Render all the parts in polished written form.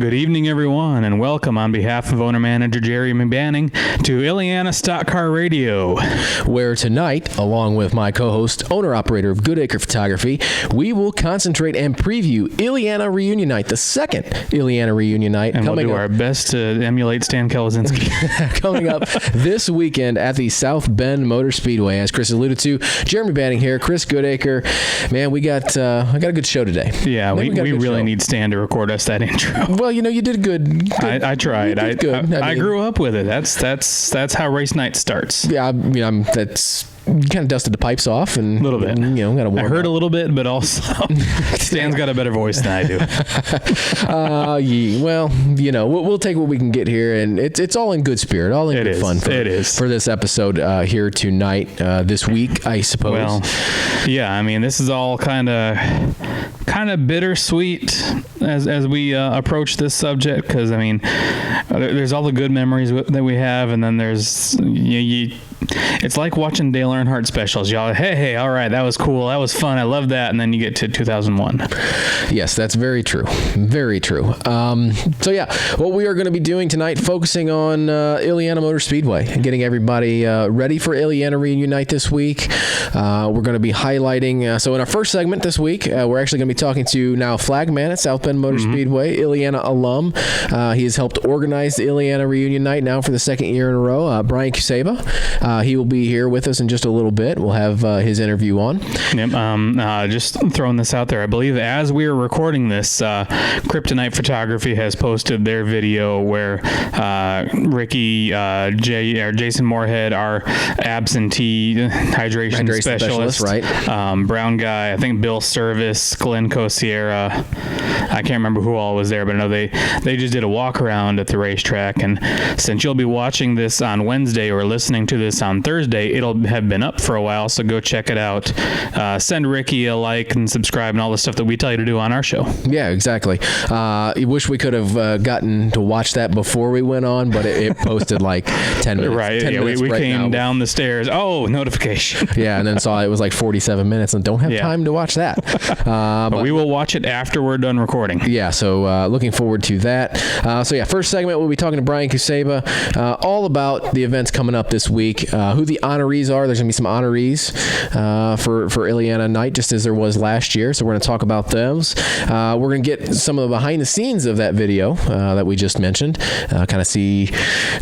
Good evening, everyone, and welcome on behalf of owner-manager Jerry McBanning to Illiana Stock Car Radio, where tonight, along with my co-host, owner-operator of Goodacre Photography, we will concentrate and preview Illiana Reunion Night, the second Illiana Reunion Night. And we'll do our best to emulate Stan Kalazinski. Coming up this weekend at the South Bend Motor Speedway. As Chris alluded to, Jeremy Banning here, Chris Goodacre. Man, I got a good show today. Yeah, we really need Stan to record us that intro. Well, you did good. I tried. You did good. I grew up with it. That's how race night starts. Yeah, that's. You kind of dusted the pipes off and a little bit. Got to warm I heard up. A little bit, but also Stan's got a better voice than I do. Well, we'll take what we can get here, and it's all in good spirit, all in good fun for this episode here tonight, this week, I suppose. Well, yeah, I mean, this is all kind of bittersweet as we approach this subject, because I mean, there's all the good memories that we have, and then there's it's like watching Dale Earnhardt specials. Y'all, hey, all right, that was cool, that was fun, I love that, and then you get to 2001. Yes, that's very true. Very true. So yeah, what we are going to be doing tonight, focusing on Illiana Motor Speedway and getting everybody ready for Illiana Reunion Night this week. We're going to be highlighting, so in our first segment this week, we're actually going to be talking to now flagman at South Bend Motor Speedway, Illiana Alumn. He has helped organize the Illiana Reunion Night now for the second year in a row. Brian Kucaba. He will be here with us in just a little bit. We'll have his interview on. Yep. Just throwing this out there, I believe as we are recording this, Kryptonite Photography has posted their video where Ricky, Jason Moorhead, our absentee hydration specialist, right? Brown guy, I think Bill Service, Glenn Cosierra, I can't remember who all was there, but I know they just did a walk around at the racetrack. And since you'll be watching this on Wednesday or listening to this on Thursday, it'll have been up for a while, so go check it out. Send Ricky a like and subscribe and all the stuff that we tell you to do on our show. Yeah, exactly. I wish we could have gotten to watch that before we went on, but it posted like 10 minutes. Right. Yeah, we came down the stairs. Oh, notification. Yeah, and then saw it was like 47 minutes and don't have time to watch that. But we will watch it after we're done recording. Yeah, so looking forward to that. First segment, we'll be talking to Brian Kucaba all about the events coming up this week, who the honorees are. There's going to be some honorees for Illiana Night, just as there was last year, so we're going to talk about those. We're going to get some of the behind the scenes of that video that we just mentioned, kind of see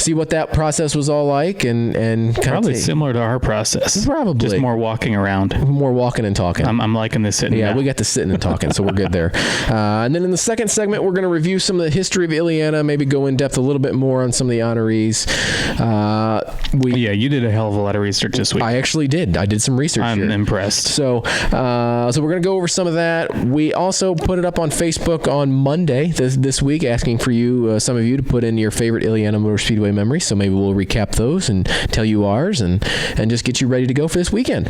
what that process was all like, and kind probably similar to our process. Probably. Just more walking around. More walking and talking. I'm liking this sitting. Yeah, we got the sitting and talking, so we're good there. And then in the second segment, we're going to review some of the history of Illiana, maybe go in depth a little bit more on some of the honorees. You did a hell of a lot of research this week. I actually did. I did some research. I'm impressed. So we're going to go over some of that. We also put it up on Facebook on Monday this week, asking for you, some of you, to put in your favorite Illiana Motor Speedway memories. So maybe we'll recap those and tell you ours, and just get you ready to go for this weekend.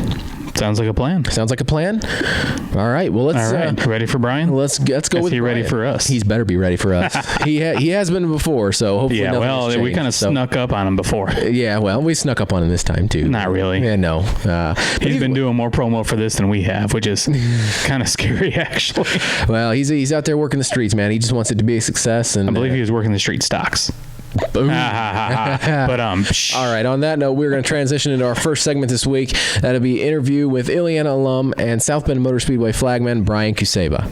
Sounds like a plan. All right. Well, let's. All right. Ready for Brian? Let's go with Brian. Is he ready for us? He's better be ready for us. he has been before, so hopefully. Yeah. Well, we kind of snuck up on him before. Yeah. Well, we snuck up on him this time too. Not really. Yeah. No. He's been doing more promo for this than we have, which is kind of scary, actually. Well, he's out there working the streets, man. He just wants it to be a success, and I believe he was working the street stocks. Boom. But all right, on that note, we're going to transition into our first segment this week. That'll be interview with Illiana Alumn and South Bend Motor Speedway flagman Brian Kucaba.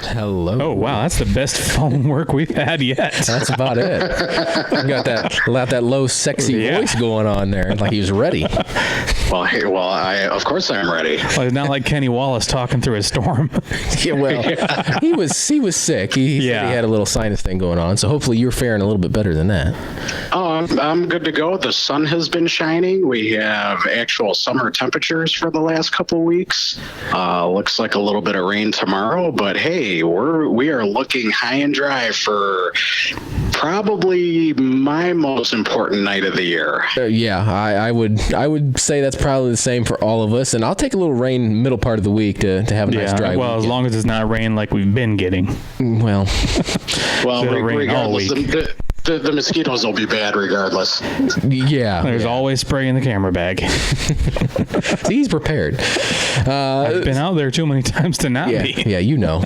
Hello. Oh, wow. That's the best phone work we've had yet. That's about it. Got that low, sexy voice going on there. Like he was ready. Of course I'm ready. Well, it's not like Kenny Wallace talking through a storm. He was sick. He said he had a little sinus thing going on. So hopefully you're faring a little bit better than that. Oh, I'm good to go. The sun has been shining. We have actual summer temperatures for the last couple weeks. Looks like a little bit of rain tomorrow, but hey, we are looking high and dry for probably my most important night of the year. I would say that's probably the same for all of us, and I'll take a little rain middle part of the week to have a nice dry weekend. Well, as long as it's not rain like we've been getting. Well, regardless, The mosquitoes will be bad regardless. Yeah. There's always spray in the camera bag. See, he's prepared. I've been out there too many times to not be. Yeah, you know.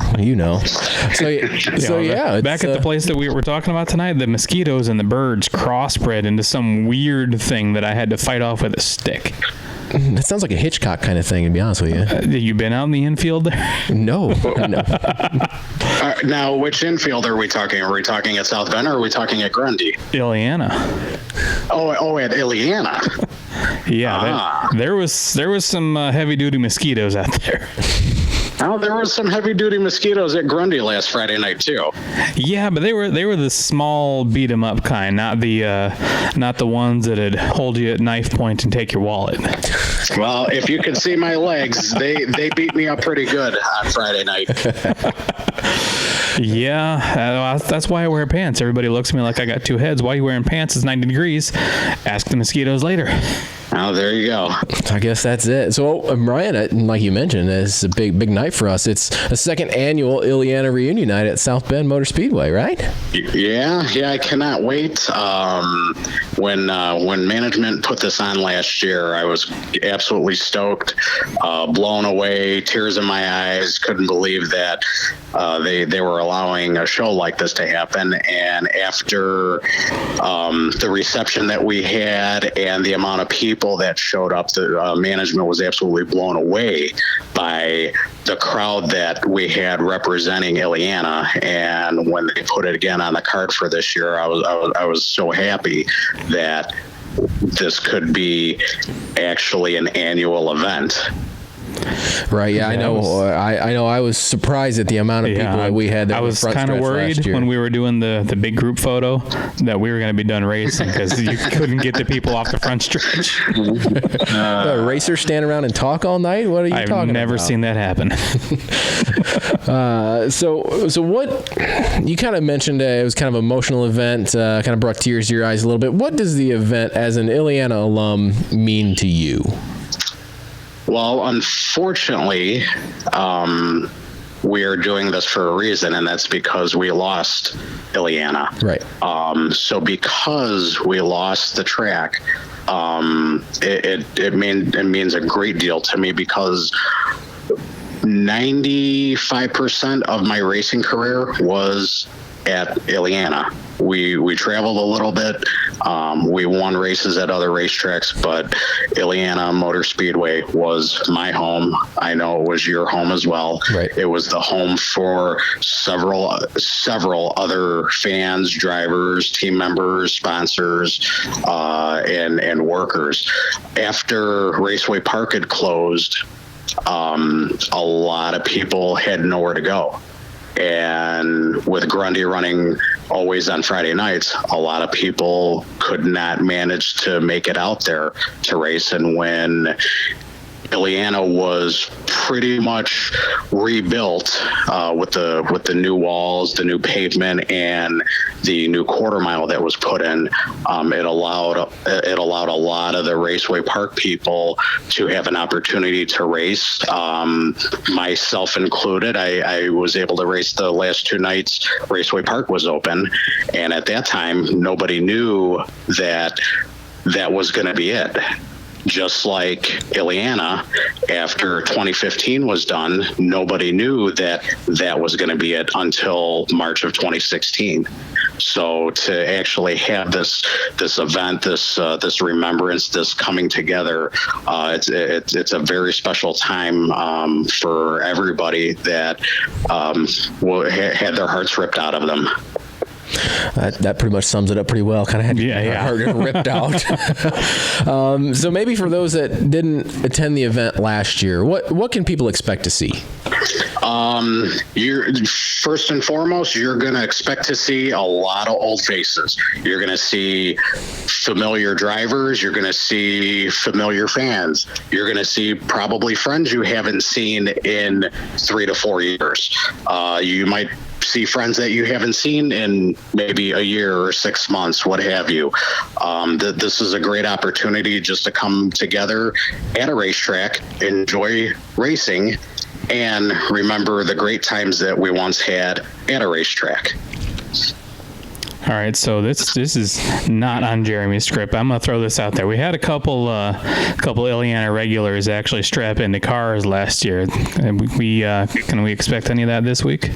So yeah. Back at the place that we were talking about tonight, the mosquitoes and the birds crossbred into some weird thing that I had to fight off with a stick. That sounds like a Hitchcock kind of thing, to be honest with you. You been out in the infield there? No. Now, which infield are we talking? Are we talking at South Bend or are we talking at Grundy? Illiana. Oh, at Illiana. Yeah, there was some heavy-duty mosquitoes out there. Oh, there were some heavy-duty mosquitoes at Grundy last Friday night too. Yeah, but they were the small beat 'em up kind, not the ones that'd hold you at knife point and take your wallet. Well, if you could see my legs, they beat me up pretty good on Friday night. Yeah, that's why I wear pants. Everybody looks at me like I got two heads. Why are you wearing pants? It's 90 degrees. Ask the mosquitoes later. Oh, there you go. I guess that's it. So, Brian, like you mentioned, it's a big night for us. It's a second annual Illiana Reunion Night at South Bend Motor Speedway, right? Yeah, I cannot wait. When management put this on last year, I was absolutely stoked, blown away, tears in my eyes. Couldn't believe that they were allowing a show like this to happen. And after the reception that we had and the amount of people that showed up, the management was absolutely blown away by the crowd that we had representing Illiana. And when they put it again on the card for this year, I was so happy that this could be actually an annual event. Right. Yeah, I know. I was surprised at the amount of people that we had. I was kind of worried when we were doing the big group photo that we were going to be done racing because you couldn't get the people off the front stretch. The racers stand around and talk all night. What are you talking about? I've never seen that happen. So what you kind of mentioned, it was kind of an emotional event, kind of brought tears to your eyes a little bit. What does the event as an Illiana alum mean to you? Well, unfortunately, we are doing this for a reason, and that's because we lost Illiana. Right. So because we lost the track, it means a great deal to me because 95% of my racing career was at Illiana. We traveled a little bit. We won races at other racetracks, but Illiana Motor Speedway was my home. I know it was your home as well. Right. It was the home for several other fans, drivers, team members, sponsors, and workers. After Raceway Park had closed, a lot of people had nowhere to go. And with Grundy running always on Friday nights, a lot of people could not manage to make it out there to race. And when Illiana was pretty much rebuilt with the new walls, the new pavement, and the new quarter mile that was put in, it allowed a lot of the Raceway Park people to have an opportunity to race, myself included. I was able to race the last two nights Raceway Park was open, and at that time nobody knew that was going to be it. Just like Illiana, after 2015 was done, nobody knew that was going to be it until March of 2016. So to actually have this event, this remembrance, this coming together, it's a very special time for everybody that had their hearts ripped out of them. That pretty much sums it up pretty well. Kind of had your heart ripped out. So maybe for those that didn't attend the event last year, what can people expect to see? You're first and foremost, you're going to expect to see a lot of old faces. You're going to see familiar drivers. You're going to see familiar fans. You're going to see probably friends you haven't seen in 3 to 4 years. You might see friends that you haven't seen in maybe a year or 6 months, what have you. This is a great opportunity just to come together at a racetrack, enjoy racing, and remember the great times that we once had at a racetrack. All right, so this is not on Jeremy's script. I'm gonna throw this out there. We had a couple Illiana regulars actually strap into cars last year. And can we expect any of that this week?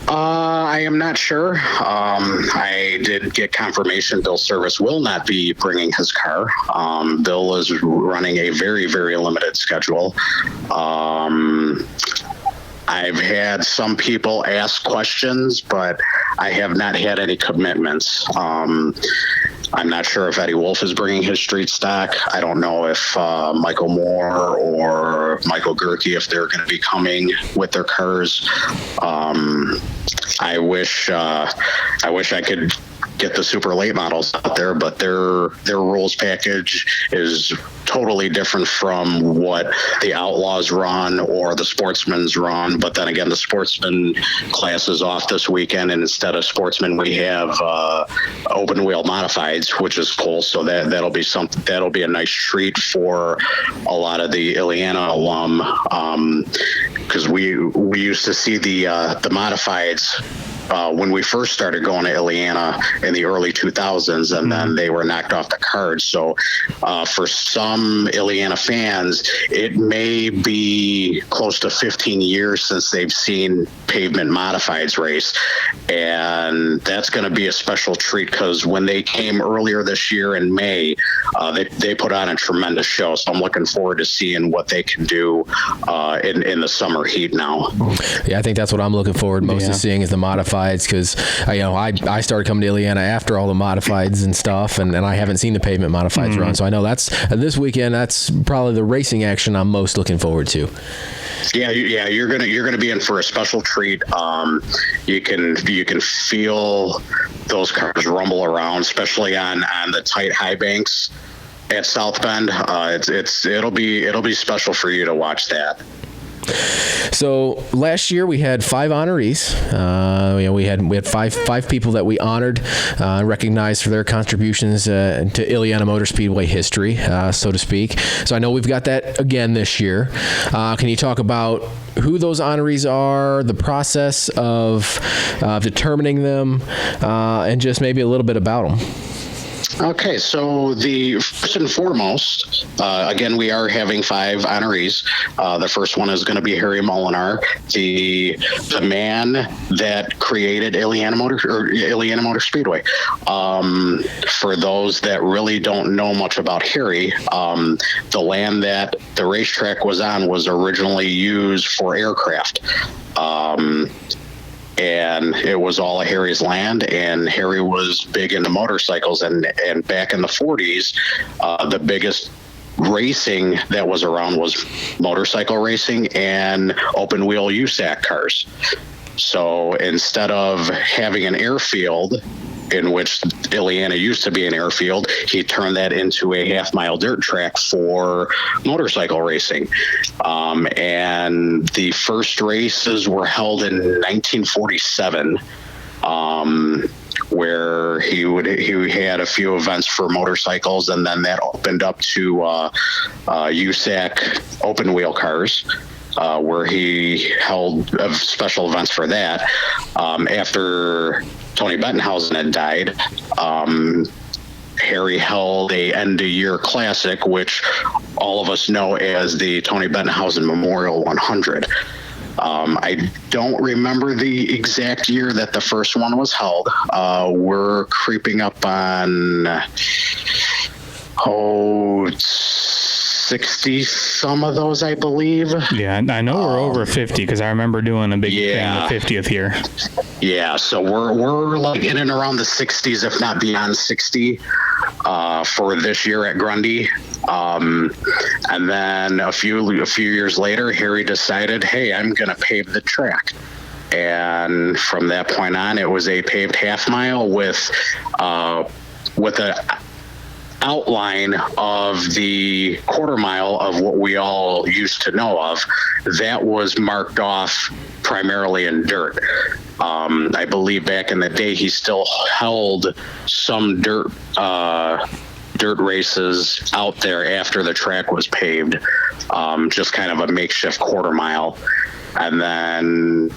I am not sure. I did get confirmation Bill Service will not be bringing his car. Bill is running a very, very limited schedule. I've had some people ask questions, but I have not had any commitments. I'm not sure if Eddie Wolf is bringing his street stock. I don't know if Michael Moore or Michael Gerke, if they're going to be coming with their cars. I wish I could get the super late models out there, but their rules package is totally different from what the Outlaws run or the Sportsman's run. But then again, the Sportsman class is off this weekend, and instead of Sportsman, we have open wheel modifieds, which is cool. So that'll be a nice treat for a lot of the Illiana alum, because we used to see the modifieds when we first started going to Illiana in the early 2000s, and then they were knocked off the cards. So for some Illiana fans, it may be close to 15 years since they've seen pavement modifieds race. And that's going to be a special treat, because when they came earlier this year in May, they put on a tremendous show. So I'm looking forward to seeing what they can do in the summer heat now. Yeah, I think that's what I'm looking forward most to seeing is the modifieds, because I started coming to Illiana after all the modifieds and stuff, and I haven't seen the pavement modifieds run. So I know that's this weekend. That's probably the racing action I'm most looking forward to. Yeah, you're gonna be in for a special treat. You can feel those cars rumble around, especially on the tight high banks at South Bend. It'll be special for you to watch that. So last year we had 5 honorees. We had five people that we honored, recognized for their contributions to Illiana Motor Speedway history, so to speak. So I know we've got that again this year. Can you talk about who those honorees are, the process of determining them, and just maybe a little bit about them? Okay, so the first and foremost, again, we are having 5 honorees. The first one is going to be Harry Molinar, the man that created Illiana Motor Speedway. For those that really don't know much about Harry, the land that the racetrack was on was originally used for aircraft. And it was all of Harry's land, and Harry was big into motorcycles, and back in the 40s, the biggest racing that was around was motorcycle racing and open wheel USAC cars. So instead of having an airfield, in which Illiana used to be an airfield, he turned that into a half-mile dirt track for motorcycle racing. And the first races were held in 1947, where he had a few events for motorcycles, and then that opened up to USAC open wheel cars. Where he held special events for that. After Tony Bettenhausen had died, Harry held a end-of-year classic, which all of us know as the Tony Bettenhausen Memorial 100. I don't remember the exact year that the first one was held. We're creeping up on 60 some of those, I believe. Yeah, I know we're over 50, because I remember doing a big thing the 50th year. Yeah, so we're like in and around the 60s, if not beyond 60, for this year at Grundy. And then a few years later, Harry decided, hey, I'm going to pave the track. And from that point on, it was a paved half mile with a outline of the quarter mile of what we all used to know of. That was marked off primarily in dirt. I believe back in the day he still held some dirt races out there after the track was paved, just kind of a makeshift quarter mile. And then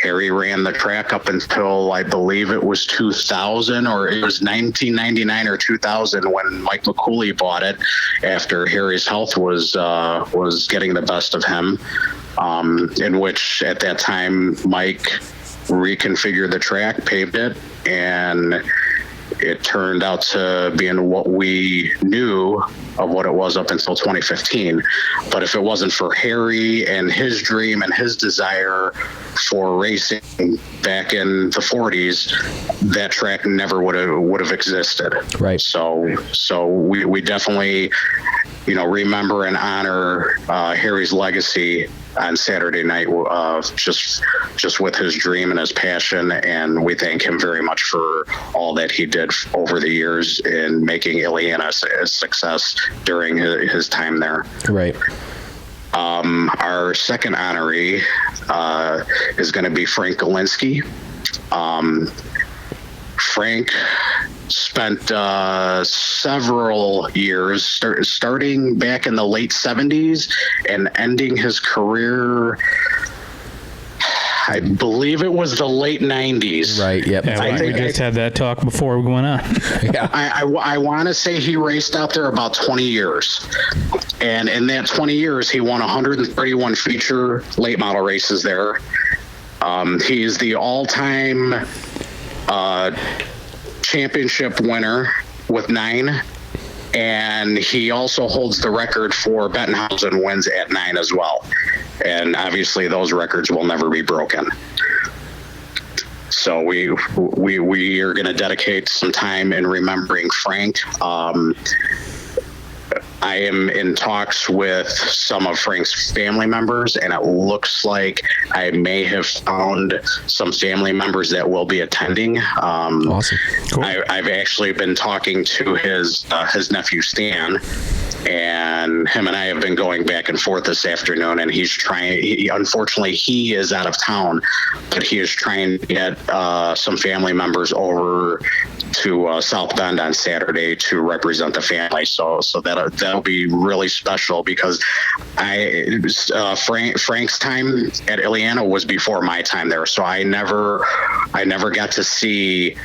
Harry ran the track up until I believe it was 2000, or it was 1999 or 2000 when Mike McCooley bought it after Harry's health was getting the best of him. In which at that time Mike reconfigured the track, paved it, and it turned out to being what we knew of what it was up until 2015. But if it wasn't for Harry and his dream and his desire for racing back in the 40s, that track never would have existed. Right. So we definitely, remember and honor Harry's legacy on Saturday night, just with his dream and his passion, and we thank him very much for all that he did over the years in making Illiana a success during his time there. Right. Our second honoree is going to be Frank Galinsky. Frank spent several years, starting back in the late 70s and ending his career, I believe it was the late 90s. Right, yep. Yeah, we just had that talk before we went on. Yeah. I want to say he raced out there about 20 years. And in that 20 years, he won 131 feature late model races there. He is the all-time championship winner with 9, and he also holds the record for Bettenhausen wins at 9 as well, and obviously those records will never be broken. So we are going to dedicate some time in remembering Frank. I am in talks with some of Frank's family members, and it looks like I may have found some family members that will be attending. Awesome. Cool. I've actually been talking to his nephew Stan, and him and I have been going back and forth this afternoon, and unfortunately he is out of town, but he is trying to get some family members over to South Bend on Saturday to represent the family. So that'll be really special, because Frank's time at Illiana was before my time there, so I never got to see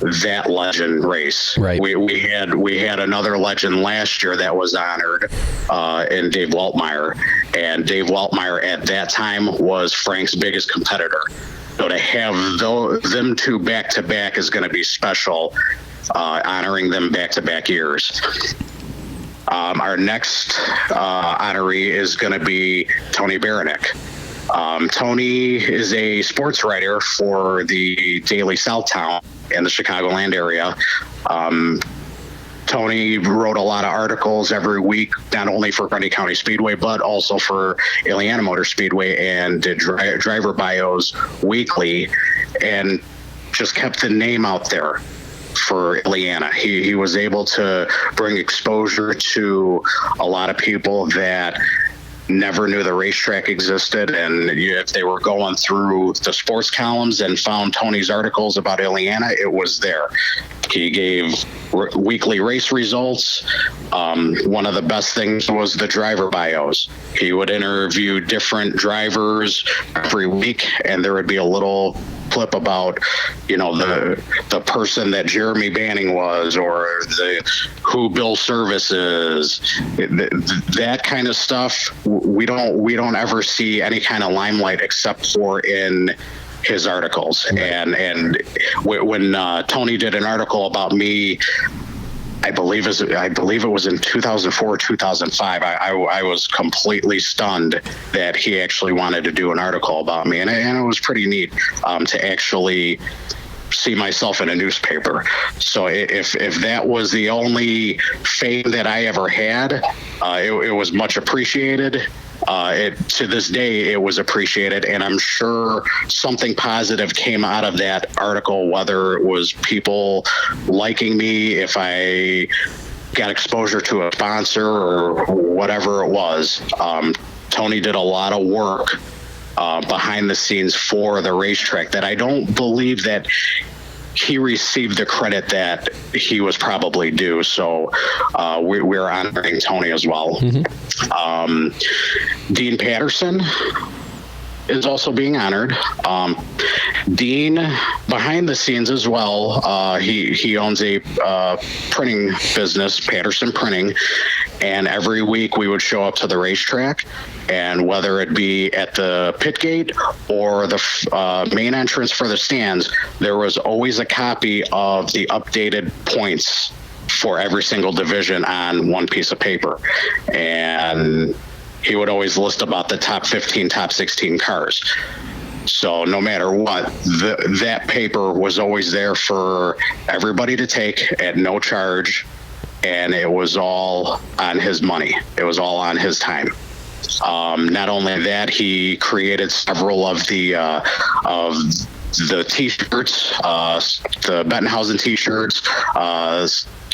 that legend race. Right. We had another legend last year that was honored in Dave Waltmeyer, and Dave Waltmeyer at that time was Frank's biggest competitor. So to have them two back to back is going to be special, honoring them back to back years. Our next honoree is going to be Tony Baranek. Tony is a sports writer for the Daily Southtown in the Chicagoland area. Tony wrote a lot of articles every week, not only for Grundy County Speedway, but also for Illiana Motor Speedway, and did driver bios weekly, and just kept the name out there for Illiana. He was able to bring exposure to a lot of people that never knew the racetrack existed, and if they were going through the sports columns and found Tony's articles about Illiana, it was there. He gave weekly race results. One of the best things was the driver bios. He would interview different drivers every week, and there would be a little clip about, the person that Jeremy Banning was, or who Bill Service is. That kind of stuff, we don't ever see any kind of limelight except for in his articles. And when Tony did an article about me, I believe it was in 2004 or 2005. I was completely stunned that he actually wanted to do an article about me, and it was pretty neat to actually see myself in a newspaper. So if that was the only fame that I ever had, it was much appreciated. To this day, it was appreciated, and I'm sure something positive came out of that article, whether it was people liking me, if I got exposure to a sponsor, or whatever it was. Tony did a lot of work behind the scenes for the racetrack that I don't believe that he received the credit that he was probably due. So we're honoring Tony as well. Mm-hmm. Dean Patterson. is also being honored. Dean, behind the scenes as well, he owns a printing business, Patterson Printing, and every week we would show up to the racetrack, and whether it be at the pit gate or the main entrance for the stands, there was always a copy of the updated points for every single division on one piece of paper. And he would always list about the top 15, top 16 cars. So no matter what, that paper was always there for everybody to take at no charge, and it was all on his money. It was all on his time. Not only that, he created several of the T-shirts, the Bettenhausen T-shirts,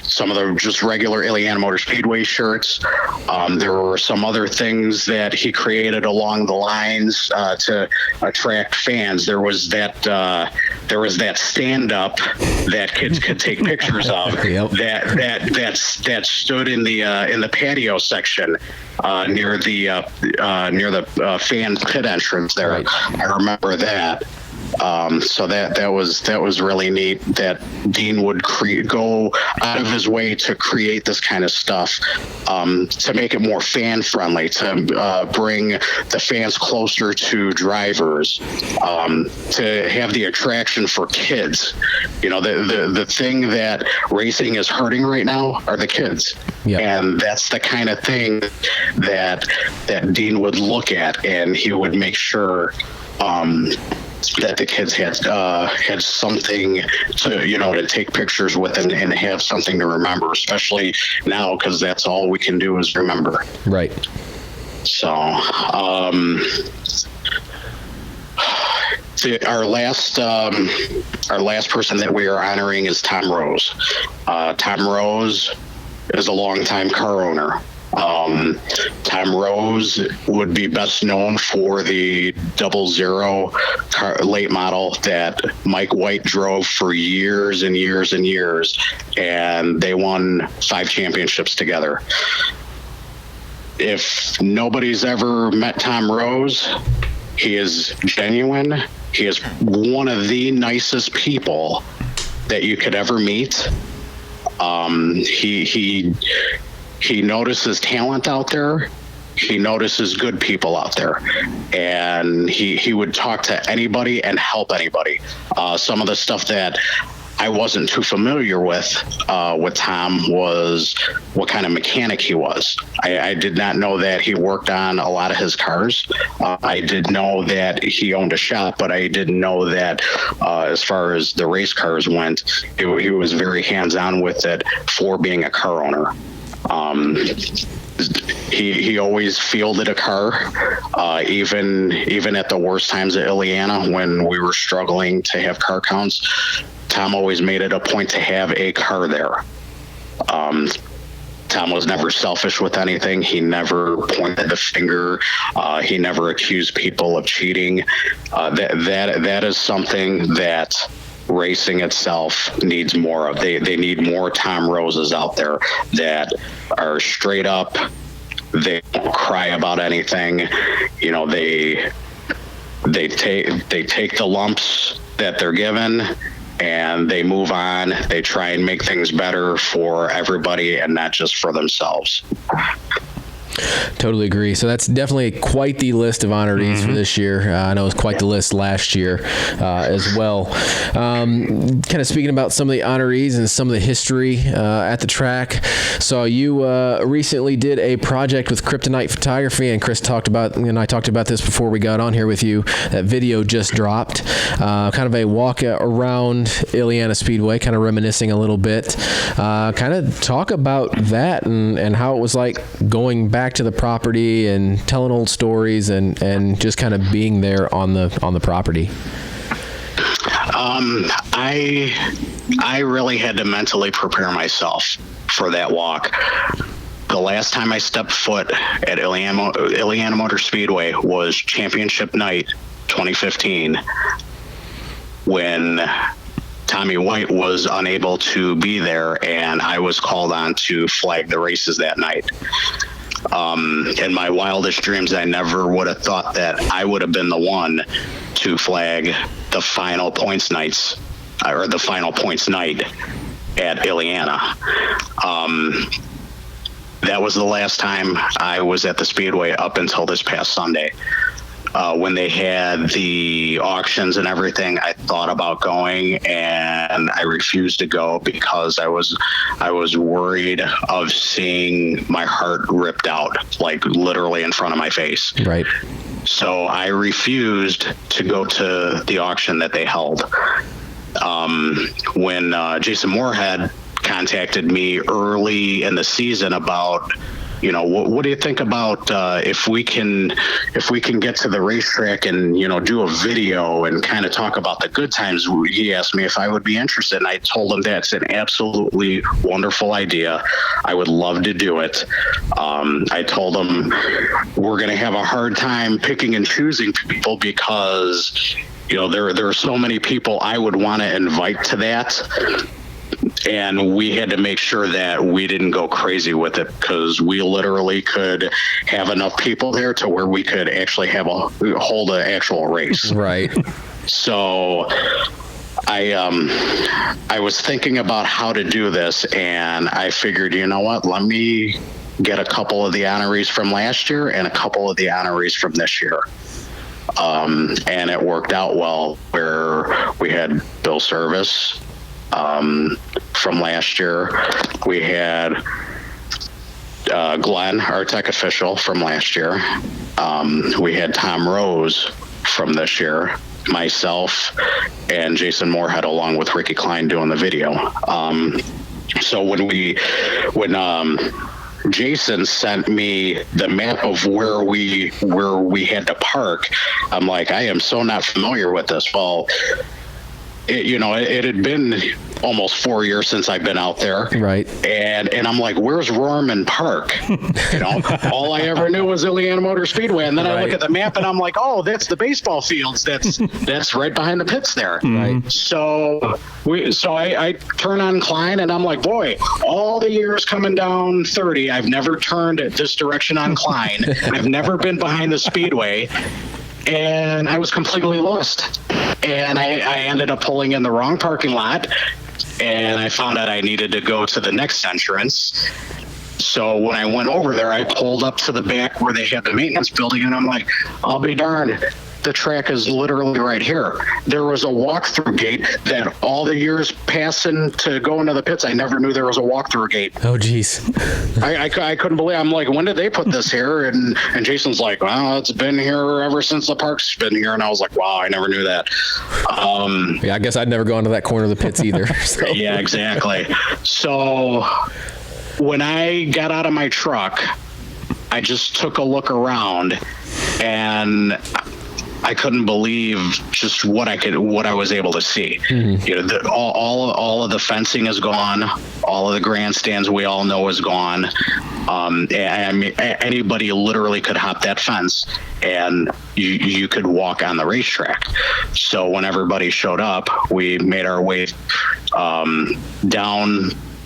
some of the just regular Illiana Motor Speedway shirts. There were some other things that he created along the lines to attract fans. There was that stand-up that kids could take pictures of. Yep. that stood in the patio section near the fan pit entrance there. Right. I remember that. So that was really neat that Dean would go out of his way to create this kind of stuff, to make it more fan friendly, to bring the fans closer to drivers, to have the attraction for kids. You know, the thing that racing is hurting right now are the kids. Yep. And that's the kind of thing that Dean would look at, and he would make sure that the kids had something to take pictures with and have something to remember, especially now, because that's all we can do is remember. Right. So, our last person that we are honoring is Tom Rose. Tom Rose is a longtime car owner. Tom Rose would be best known for the 00 car, late model that Mike White drove for years and years and years, and they won 5 championships together. If nobody's ever met Tom Rose, he is genuine. He is one of the nicest people that you could ever meet. He notices talent out there. He notices good people out there, and he would talk to anybody and help anybody. Some of the stuff that I wasn't too familiar with Tom was what kind of mechanic he was. I did not know that he worked on a lot of his cars. I did know that he owned a shop, but I didn't know that as far as the race cars went, he was very hands-on with it for being a car owner. He always fielded a car, even at the worst times at Illiana when we were struggling to have car counts. Tom always made it a point to have a car there. Tom was never selfish with anything. He never pointed the finger. He never accused people of cheating. That is something that racing itself needs more of. They need more Tom Roses out there that are straight up. They don't cry about anything. You know, they take the lumps that they're given and they move on. They try and make things better for everybody and not just for themselves. Totally agree. So that's definitely quite the list of honorees for this year. I know it was quite the list last year as well. Kind of speaking about some of the honorees and some of the history at the track. So you recently did a project with Kryptonite Photography, and Chris talked about, and I talked about this before we got on here with you. That video just dropped. Kind of a walk around Illiana Speedway, kind of reminiscing a little bit. Kind of talk about that and how it was like going back to the property and telling old stories and just kind of being there on the property. I really had to mentally prepare myself for that walk. The last time I stepped foot at Illiana Motor Speedway was Championship Night 2015, when Tommy White was unable to be there and I was called on to flag the races that night. In my wildest dreams, I never would have thought that I would have been the one to flag the final points nights, or the final points night at Illiana. That was the last time I was at the Speedway up until this past Sunday. When they had the auctions and everything, I thought about going, and I refused to go because I was worried of seeing my heart ripped out, like literally in front of my face. Right. So I refused to go to the auction that they held. When Jason Moorhead contacted me early in the season about, what do you think about if we can get to the racetrack and do a video and kind of talk about the good times? He asked me if I would be interested, and I told him that's an absolutely wonderful idea. I would love to do it. I told him we're going to have a hard time picking and choosing people because there are so many people I would want to invite to that. And we had to make sure that we didn't go crazy with it, because we literally could have enough people there to where we could actually hold an actual race. Right. So I was thinking about how to do this, and I figured, let me get a couple of the honorees from last year and a couple of the honorees from this year. And it worked out well, where we had Bill Service from last year. We had Glenn, our tech official, from last year. We had Tom Rose from this year, myself, and Jason Moorhead, along with Ricky Klein, doing the video. So when Jason sent me the map of where we had to park, I'm like, I am so not familiar with this. Well, it had been almost 4 years since I've been out there. Right. And I'm like, where's Rorman Park? All I ever knew was Illiana Motor Speedway. And then I look at the map and I'm like, oh, that's the baseball fields. That's right behind the pits there. Right. So I turn on Klein and I'm like, boy, all the years coming down 30, I've never turned this direction on Klein. I've never been behind the Speedway. And I was completely lost. And I ended up pulling in the wrong parking lot, and I found out I needed to go to the next entrance. So when I went over there, I pulled up to the back where they had the maintenance building, and I'm like, I'll be darned. The track is literally right here. There was a walkthrough gate that all the years passing to go into the pits, I never knew there was a walkthrough gate. Oh, geez. I couldn't believe it. I'm like, when did they put this here? And Jason's like, well, it's been here ever since the park's been here. And I was like, wow, I never knew that. Yeah, I guess I'd never gone to that corner of the pits either. So. Yeah, exactly. So when I got out of my truck, I just took a look around, and I couldn't believe just what I was able to see. Mm-hmm. All of the fencing is gone. All of the grandstands we all know is gone. I mean, anybody literally could hop that fence, and you could walk on the racetrack. So when everybody showed up, we made our way down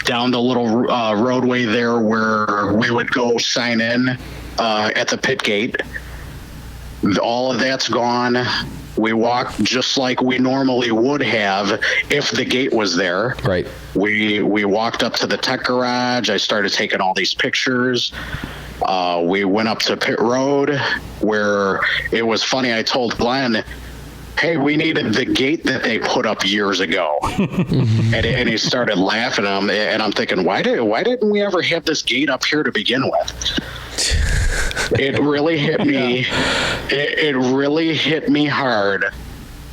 the little roadway there where we would go sign in at the pit gate. All of that's gone. We walked just like we normally would have if the gate was there. Right. We walked up to the tech garage. I started taking all these pictures. We went up to pit road, where it was funny. I told Glenn, hey, we needed the gate that they put up years ago. and he started laughing. And I'm thinking, why didn't we ever have this gate up here to begin with? It really hit me. It really hit me hard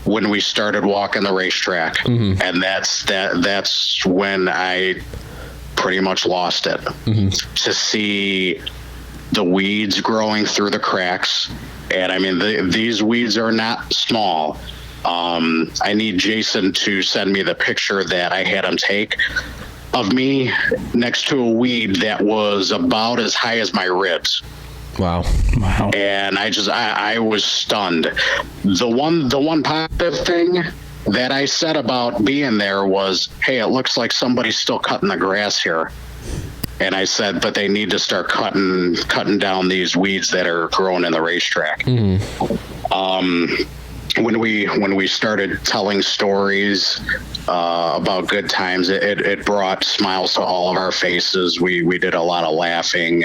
when we started walking the racetrack. Mm-hmm. And that's when I pretty much lost it. Mm-hmm. To see the weeds growing through the cracks. And I mean, these weeds are not small. I need Jason to send me the picture that I had him take of me next to a weed that was about as high as my ribs. Wow. And I was stunned. The one positive thing that I said about being there was, hey, it looks like somebody's still cutting the grass here. And I said, but they need to start cutting down these weeds that are growing in the racetrack. When we started telling stories about good times, it brought smiles to all of our faces. We did a lot of laughing,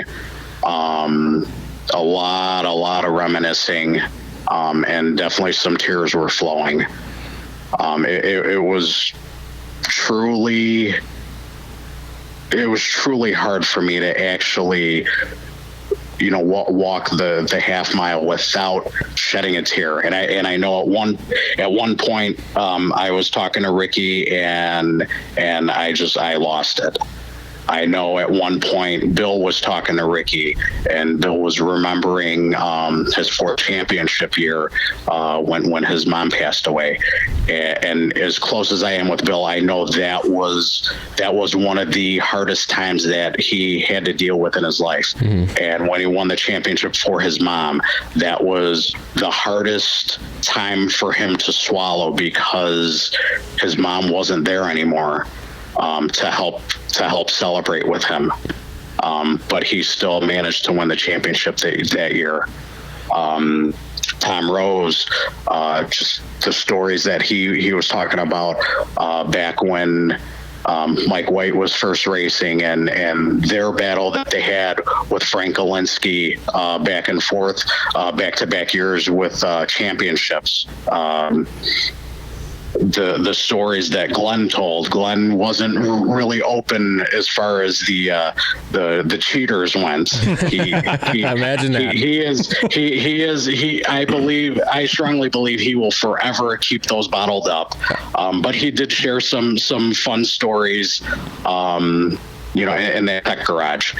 a lot of reminiscing, and definitely some tears were flowing. It was truly hard for me to actually, walk the half mile without shedding a tear. And I know at one point I was talking to Ricky and I lost it. I know at one point Bill was talking to Ricky, and Bill was remembering his 4th championship year when his mom passed away. And as close as I am with Bill, I know that was one of the hardest times that he had to deal with in his life. And when he won the championship for his mom, that was the hardest time for him to swallow, because his mom wasn't there anymore to help celebrate with him. But he still managed to win the championship that year. Tom Rose, just the stories that he was talking about back when Mike White was first racing, and their battle that they had with Frank Olinsky back and forth, back-to-back years with championships. The stories that Glenn told. Glenn wasn't really open as far as the cheaters went. Imagine that. I strongly believe he will forever keep those bottled up. But he did share some fun stories, in that tech garage.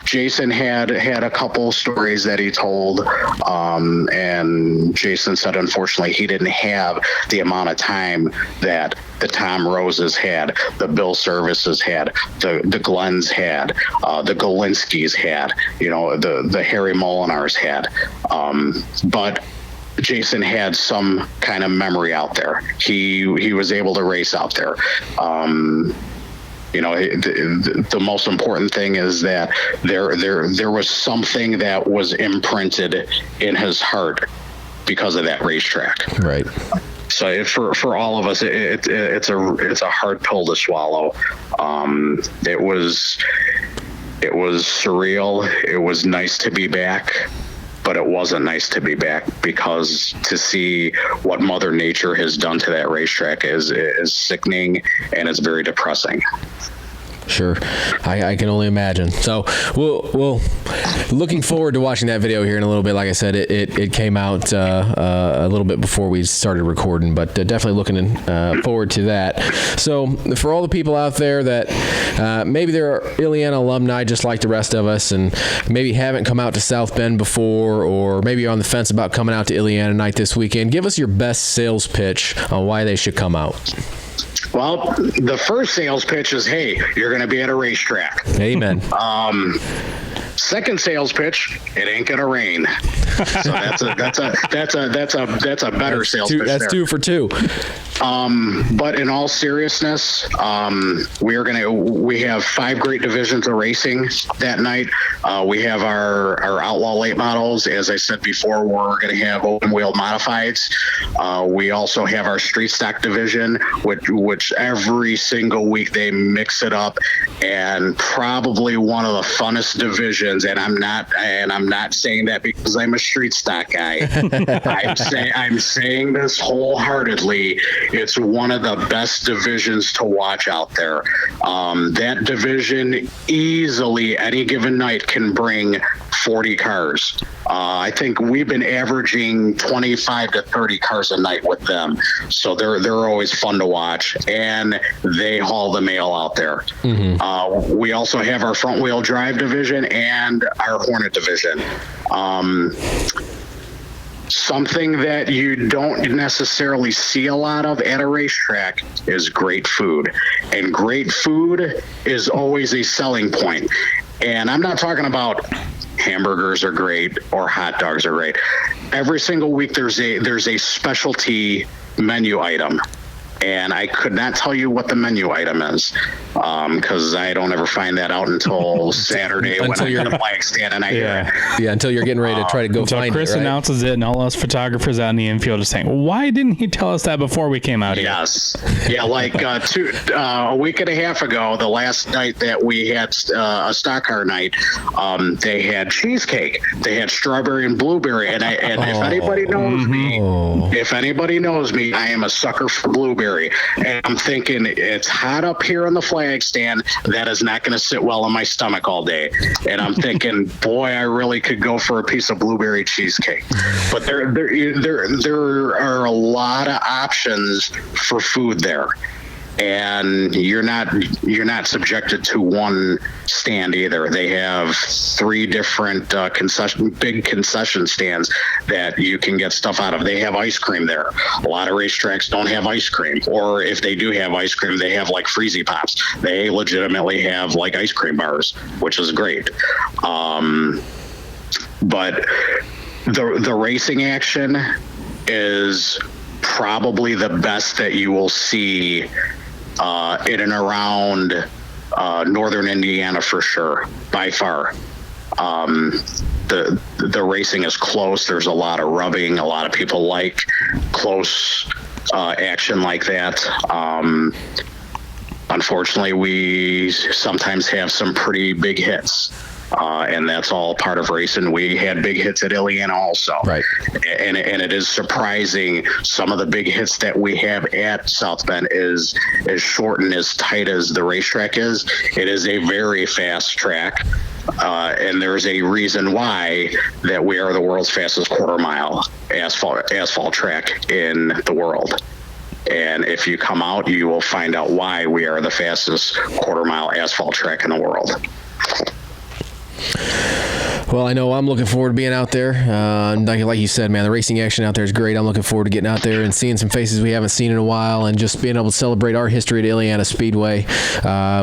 Jason had a couple stories that he told, and Jason said unfortunately he didn't have the amount of time that the Tom Roses had, the Bill Services had, the Glens had, the Golinskis had, the Harry Molinars had. But Jason had some kind of memory out there. He was able to race out there. The most important thing is that there was something that was imprinted in his heart because of that racetrack. Right. So for all of us, it's a hard pill to swallow. It was surreal. It was nice to be back. But it wasn't nice to be back, because to see what Mother Nature has done to that racetrack is sickening, and it's very depressing. Sure. I can only imagine. So we'll looking forward to watching that video here in a little bit. Like I said, it came out a little bit before we started recording, but definitely looking forward to that. So for all the people out there that maybe they're Illiana alumni just like the rest of us, and maybe haven't come out to South Bend before, or maybe you're on the fence about coming out to Illiana Night this weekend, give us your best sales pitch on why they should come out. Well, the first sales pitch is, hey, you're going to be at a racetrack. Amen. Second sales pitch, it ain't going to rain. So that's a better sales pitch. That's there. 2 for 2. But in all seriousness, we have 5 great divisions of racing that night. We have our outlaw late models. As I said before, we're going to have open wheel modifieds. We also have our street stock division, which every single week they mix it up, and probably one of the funnest divisions. And I'm not saying that because I'm a street stock guy. I'm saying this wholeheartedly. It's one of the best divisions to watch out there. That division easily, any given night, can bring 40 cars. I think we've been averaging 25 to 30 cars a night with them. So they're always fun to watch, and they haul the mail out there. Mm-hmm. We also have our front wheel drive division and our Hornet division. Something that you don't necessarily see a lot of at a racetrack is great food. And great food is always a selling point. And I'm not talking about hamburgers are great or hot dogs are great. Every single week there's a specialty menu item and I could not tell you what the menu item is, because I don't ever find that out until Saturday when I'm at the flag stand and I hear it. Yeah, until you're getting ready to try to go find Chris it, right? announces it, and all us photographers out in the infield are saying, why didn't he tell us that before we came out here? Yes. Yeah, like a week and a half ago, the last night that we had a stock car night, they had cheesecake. They had strawberry and blueberry. And if anybody knows me, I am a sucker for blueberry. And I'm thinking, it's hot up here on the flag stand. That is not going to sit well in my stomach all day. And I'm thinking, boy, I really could go for a piece of blueberry cheesecake. But there are a lot of options for food there. And you're not subjected to one stand either. They have 3 different big concession stands that you can get stuff out of. They have ice cream there. A lot of racetracks don't have ice cream, or if they do have ice cream, they have like Freezy Pops. They legitimately have like ice cream bars, which is great. But the racing action is probably the best that you will see in and around northern Indiana for sure, by far. The racing is close. There's a lot of rubbing. A lot of people like close action like that. Unfortunately, we sometimes have some pretty big hits. And that's all part of racing. We had big hits at Illiana also. Right. And it is surprising, some of the big hits that we have at South Bend is as short and as tight as the racetrack is. It is a very fast track. And there's a reason why that we are the world's fastest quarter-mile asphalt track in the world. And if you come out, you will find out why we are the fastest quarter-mile asphalt track in the world. Well, I know I'm looking forward to being out there. Like you said, man, the racing action out there is great. I'm looking forward to getting out there and seeing some faces we haven't seen in a while, and just being able to celebrate our history at Illiana Speedway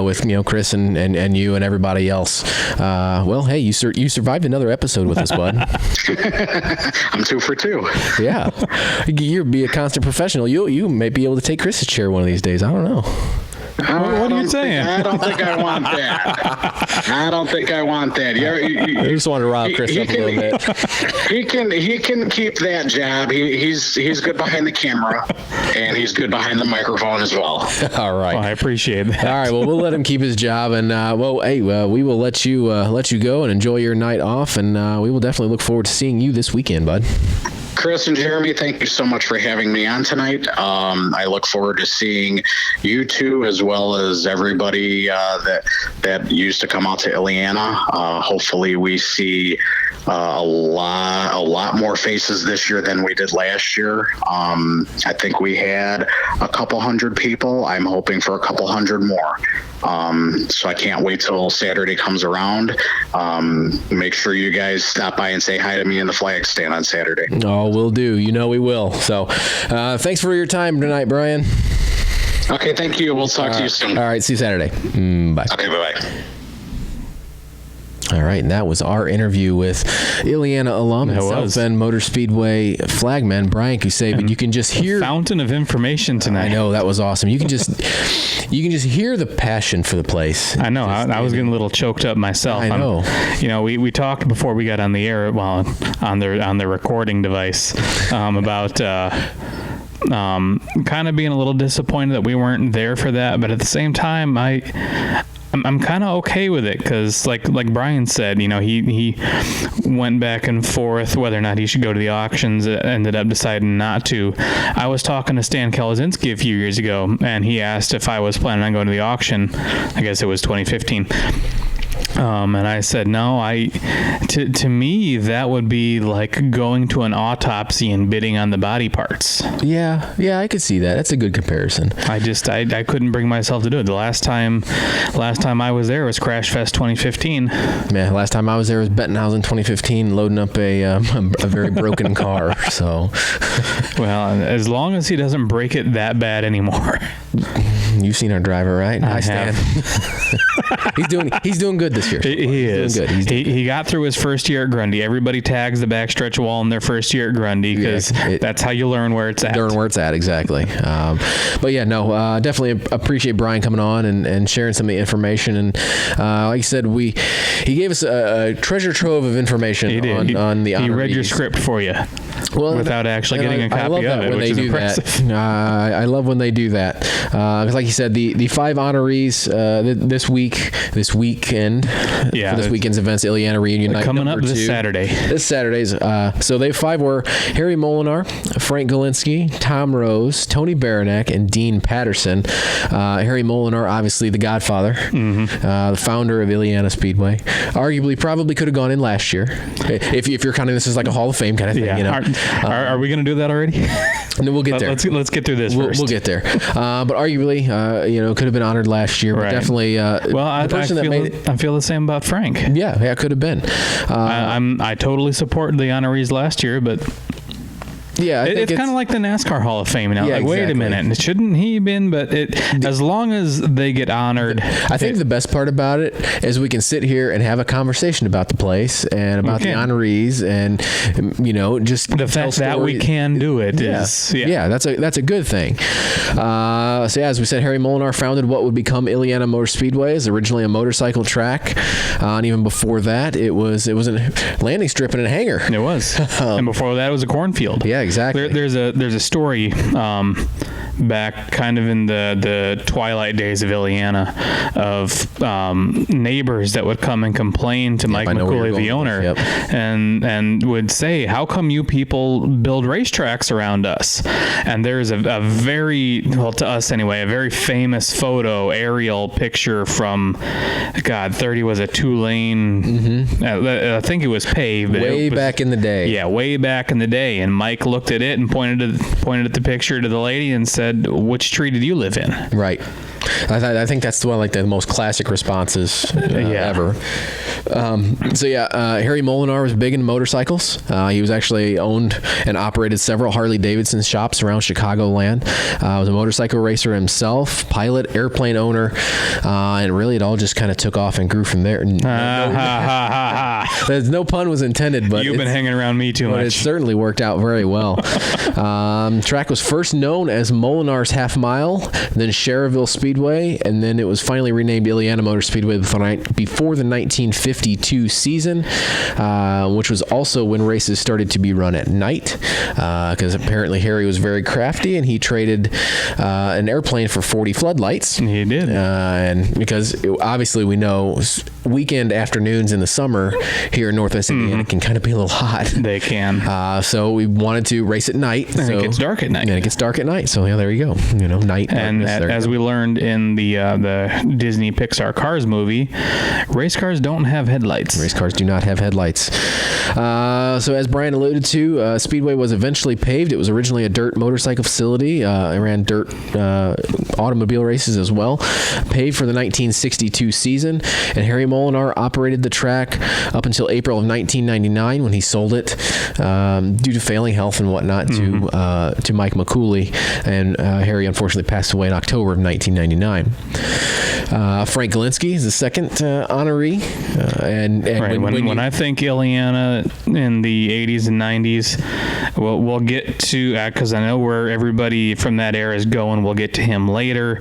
with Chris and you and everybody else. Well, hey, you survived another episode with us, bud. I'm 2 for 2. Yeah, you'll be a constant professional. You may be able to take Chris's chair one of these days. I don't know. What are you saying? I don't think I want that. I just wanted to rile Chris up a little bit. He can keep that job. He's good behind the camera, and he's good behind the microphone as well. All right. Well, I appreciate that. All right. Well, we'll let him keep his job, and we will let you go and enjoy your night off, and we will definitely look forward to seeing you this weekend, bud. Chris and Jeremy, thank you so much for having me on tonight. I look forward to seeing you two, as well as everybody that used to come out to Illiana. Hopefully we see a lot more faces this year than we did last year. I think we had a couple hundred people. I'm hoping for a couple hundred more. So I can't wait till Saturday comes around. Make sure you guys stop by and say hi to me in the flag stand on Saturday. Oh, we'll do. We will. So thanks for your time tonight, Brian. Okay, thank you. We'll talk to you soon. All right, see you Saturday. Bye. Okay, bye-bye. All right, and that was our interview with Illiana alum and South Bend Motor Speedway flagman Brian Kucaba. You can just hear fountain of information tonight. I know, that was awesome. You can just hear the passion for the place. I know. I was getting a little choked up myself. I know. We talked before we got on the air, well, on the recording device, about kind of being a little disappointed that we weren't there for that, but at the same time, I'm kind of okay with it, because like Brian said, he went back and forth whether or not he should go to the auctions. Ended up deciding not to. I was talking to Stan Kalazinski a few years ago, and he asked if I was planning on going to the auction. I guess it was 2015. And I said, no, to me, that would be like going to an autopsy and bidding on the body parts. Yeah, I could see that. That's a good comparison. I couldn't bring myself to do it. The last time I was there was Crash Fest 2015. Man, last time I was there was Bettenhausen 2015, loading up a very broken car. So, well, as long as he doesn't break it that bad anymore. You've seen our driver, right? I have. He's doing doing good this year. He is. Doing good. He got through his first year at Grundy. Everybody tags the backstretch wall in their first year at Grundy because that's how you learn where it's at. Learn where it's at, exactly. But yeah, no, definitely appreciate Brian coming on and sharing some of the information. And like I said, he gave us a treasure trove of information on the honorees. He read your script for you without actually getting a copy of it, which is impressive. I love when they do that. Because like you said, the 5 honorees this weekend for this weekend's events, Illiana Reunion Night coming up this 2. Saturday. This Saturday's. So they 5 were Harry Molinar, Frank Galinsky, Tom Rose, Tony Baranek, and Dean Patterson. Harry Molinar, obviously the godfather, the founder of Illiana Speedway. Arguably, probably could have gone in last year if you're counting this as like a Hall of Fame kind of thing. You know, are we going to do do that already? No, we'll get there. Let's get through this first. We'll get there. But arguably, could have been honored last year, but definitely. I feel the same about Frank. Yeah, it could have been. I totally supported the honorees last year, but. Yeah, it's kind of like the NASCAR Hall of Fame now. Yeah, wait a minute, shouldn't he been? But as long as they get honored, I think the best part about it is we can sit here and have a conversation about the place and about the honorees, and just the fact that we can do it is that's a good thing. So as we said, Harry Molinar founded what would become Illiana Motor Speedway. It was originally a motorcycle track, and even before that, it was a landing strip and a hangar. It was, and before that, it was a cornfield. Yeah. Exactly. There's a story back kind of in the twilight days of Illiana of neighbors that would come and complain to Mike McCooley, the owner, and would say, "How come you people build racetracks around us?" And there's a very, well, to us anyway, a very famous aerial picture from 30 was a 2-lane. I think it was paved. Way back in the day. Yeah, way back in the day. And Mike looked at it and pointed at the picture to the lady and said, "Which tree did you live in?" Right. I think that's one of the most classic responses ever. Harry Molinar was big into motorcycles. He was actually owned and operated several Harley-Davidson shops around Chicagoland. Was a motorcycle racer himself, pilot, airplane owner, and really it all just kind of took off and grew from there. There's no pun was intended, but you've been hanging around me too much. It certainly worked out very well. Track was first known as Molinar's Half Mile, then Cherville Speedway, and then it was finally renamed Illiana Motor Speedway before the 1952 season, which was also when races started to be run at night, because apparently Harry was very crafty and he traded an airplane for 40 floodlights. He did. And because obviously we know weekend afternoons in the summer here in Northwest Indiana can kind of be a little hot. They can. So we wanted to race at night. And it gets dark at night. And it gets dark at night. So there you go. Night. And as we learned in the Disney Pixar Cars movie, race cars don't have headlights. Race cars do not have headlights. So as Brian alluded to, Speedway was eventually paved. It was originally a dirt motorcycle facility. It ran dirt automobile races as well. Paved for the 1962 season. And Harry Molinar operated the track up until April of 1999 when he sold it due to failing health and whatnot to Mike McCooley. And Harry unfortunately passed away in October of 1999. Frank Galinsky is the second honoree. When I think Illiana in the 80s and 90s, we'll get to, because I know where everybody from that era is going, we'll get to him later.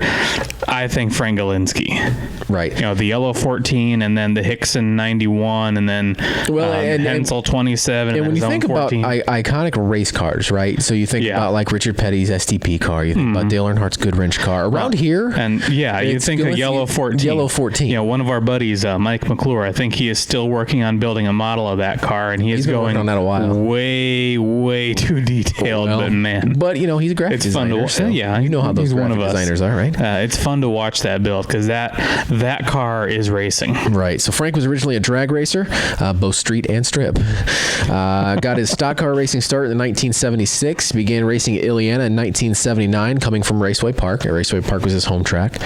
I think Frank Galinsky. Right. The Yellow 14 and then the Hickson 91 and then Hensel 27 and when you think 14. About iconic race cars, right? So you think about like Richard Petty's STP car, you think about Dale Earnhardt's Goodwrench car. Around here. And you think of Yellow 14. Yellow 14. One of our buddies, Mike McClure, I think he is still working on building a model of that car, and he's going on that a while. Way, way too detailed, but man. But he's a graphic designer. So you know how those graphic one of designers are, right? It's fun to watch that build because that car is racing. Right. So Frank was originally a drag racer, both street and strip. Got his stock car racing start in 1976. Began racing at Illiana in 1979, coming from Raceway Park. Raceway Park was his home track.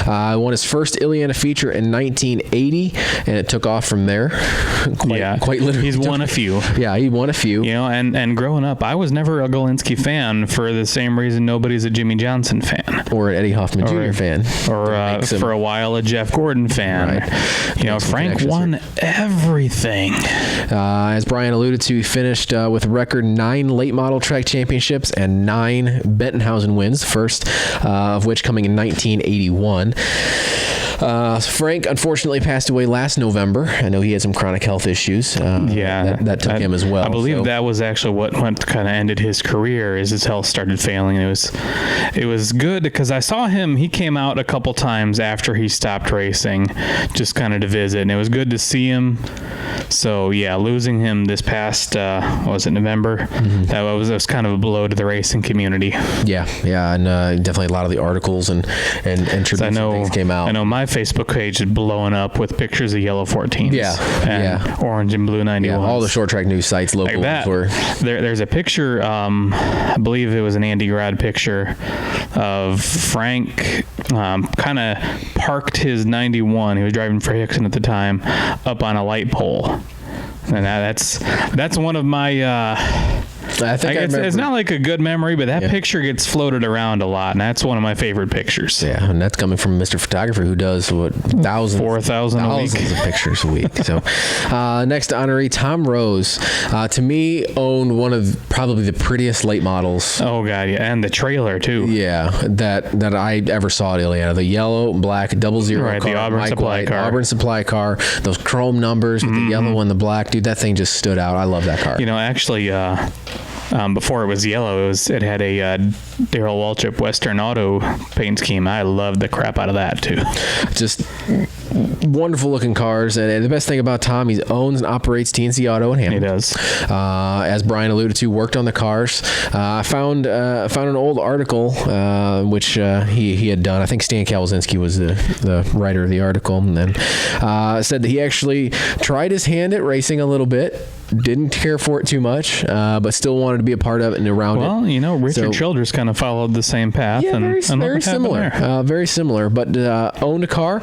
Won his first Illiana feature in 1980, and it took off from there. Quite literally. He's won a few. Yeah, he won a few. And growing up, I was never a Galinsky fan for the same reason nobody's a Jimmy Johnson fan. Or an Eddie Hoffman Jr. fan. fan, or for a while a Jeff Gordon fan. Right. Frank won everything. As Brian alluded to, he finished with a record 9 late model track championships and 9 Bettenhausen wins, first of which coming in 1981. Frank unfortunately passed away last November. I know he had some chronic health issues. That took him as well. I believe that was actually what kind of ended his career. Is his health started failing. It was good because I saw him. He came out a couple times after he stopped racing, just kind of to visit, and it was good to see him. So yeah, losing him this past was it November? Mm-hmm. That was kind of a blow to the racing community. Yeah, and definitely a lot of the articles and tributes and things came out. I know my Facebook page is blowing up with pictures of yellow 14s. And orange and blue 91s. Yeah, all the short track news sites, local like were. There's a picture. I believe it was an Andy Grad picture of Frank kind of parked his 91. He was driving for Hickson at the time up on a light pole. And that's one of my I think it's not like a good memory, but that picture gets floated around a lot, and that's one of my favorite pictures. Yeah, and that's coming from Mr. Photographer who does 4,000 a week. Thousands of pictures a week. So next honoree, Tom Rose, to me owned one of probably the prettiest late models. Oh god, yeah, and the trailer too. Yeah, that I ever saw at Illiana. The yellow, black, 00 car, the Auburn supply car. Auburn supply car. Those chrome numbers with the yellow and the black. Dude, that thing just stood out. I love that car. Actually, before it was yellow, it had a Darrell Waltrip Western Auto paint scheme. I loved the crap out of that too. Just wonderful looking cars, and the best thing about Tom, he owns and operates TNC Auto in Hammond. He does. As Brian alluded to, worked on the cars. I found an old article which he had done. I think Stan Kalwazinski was the writer of the article, and then said that he actually tried his hand at racing a little bit. Didn't care for it too much, but still wanted to be a part of it and around it. Well, Richard Childress kind of followed the same path. Yeah, very similar. Very similar, but owned a car.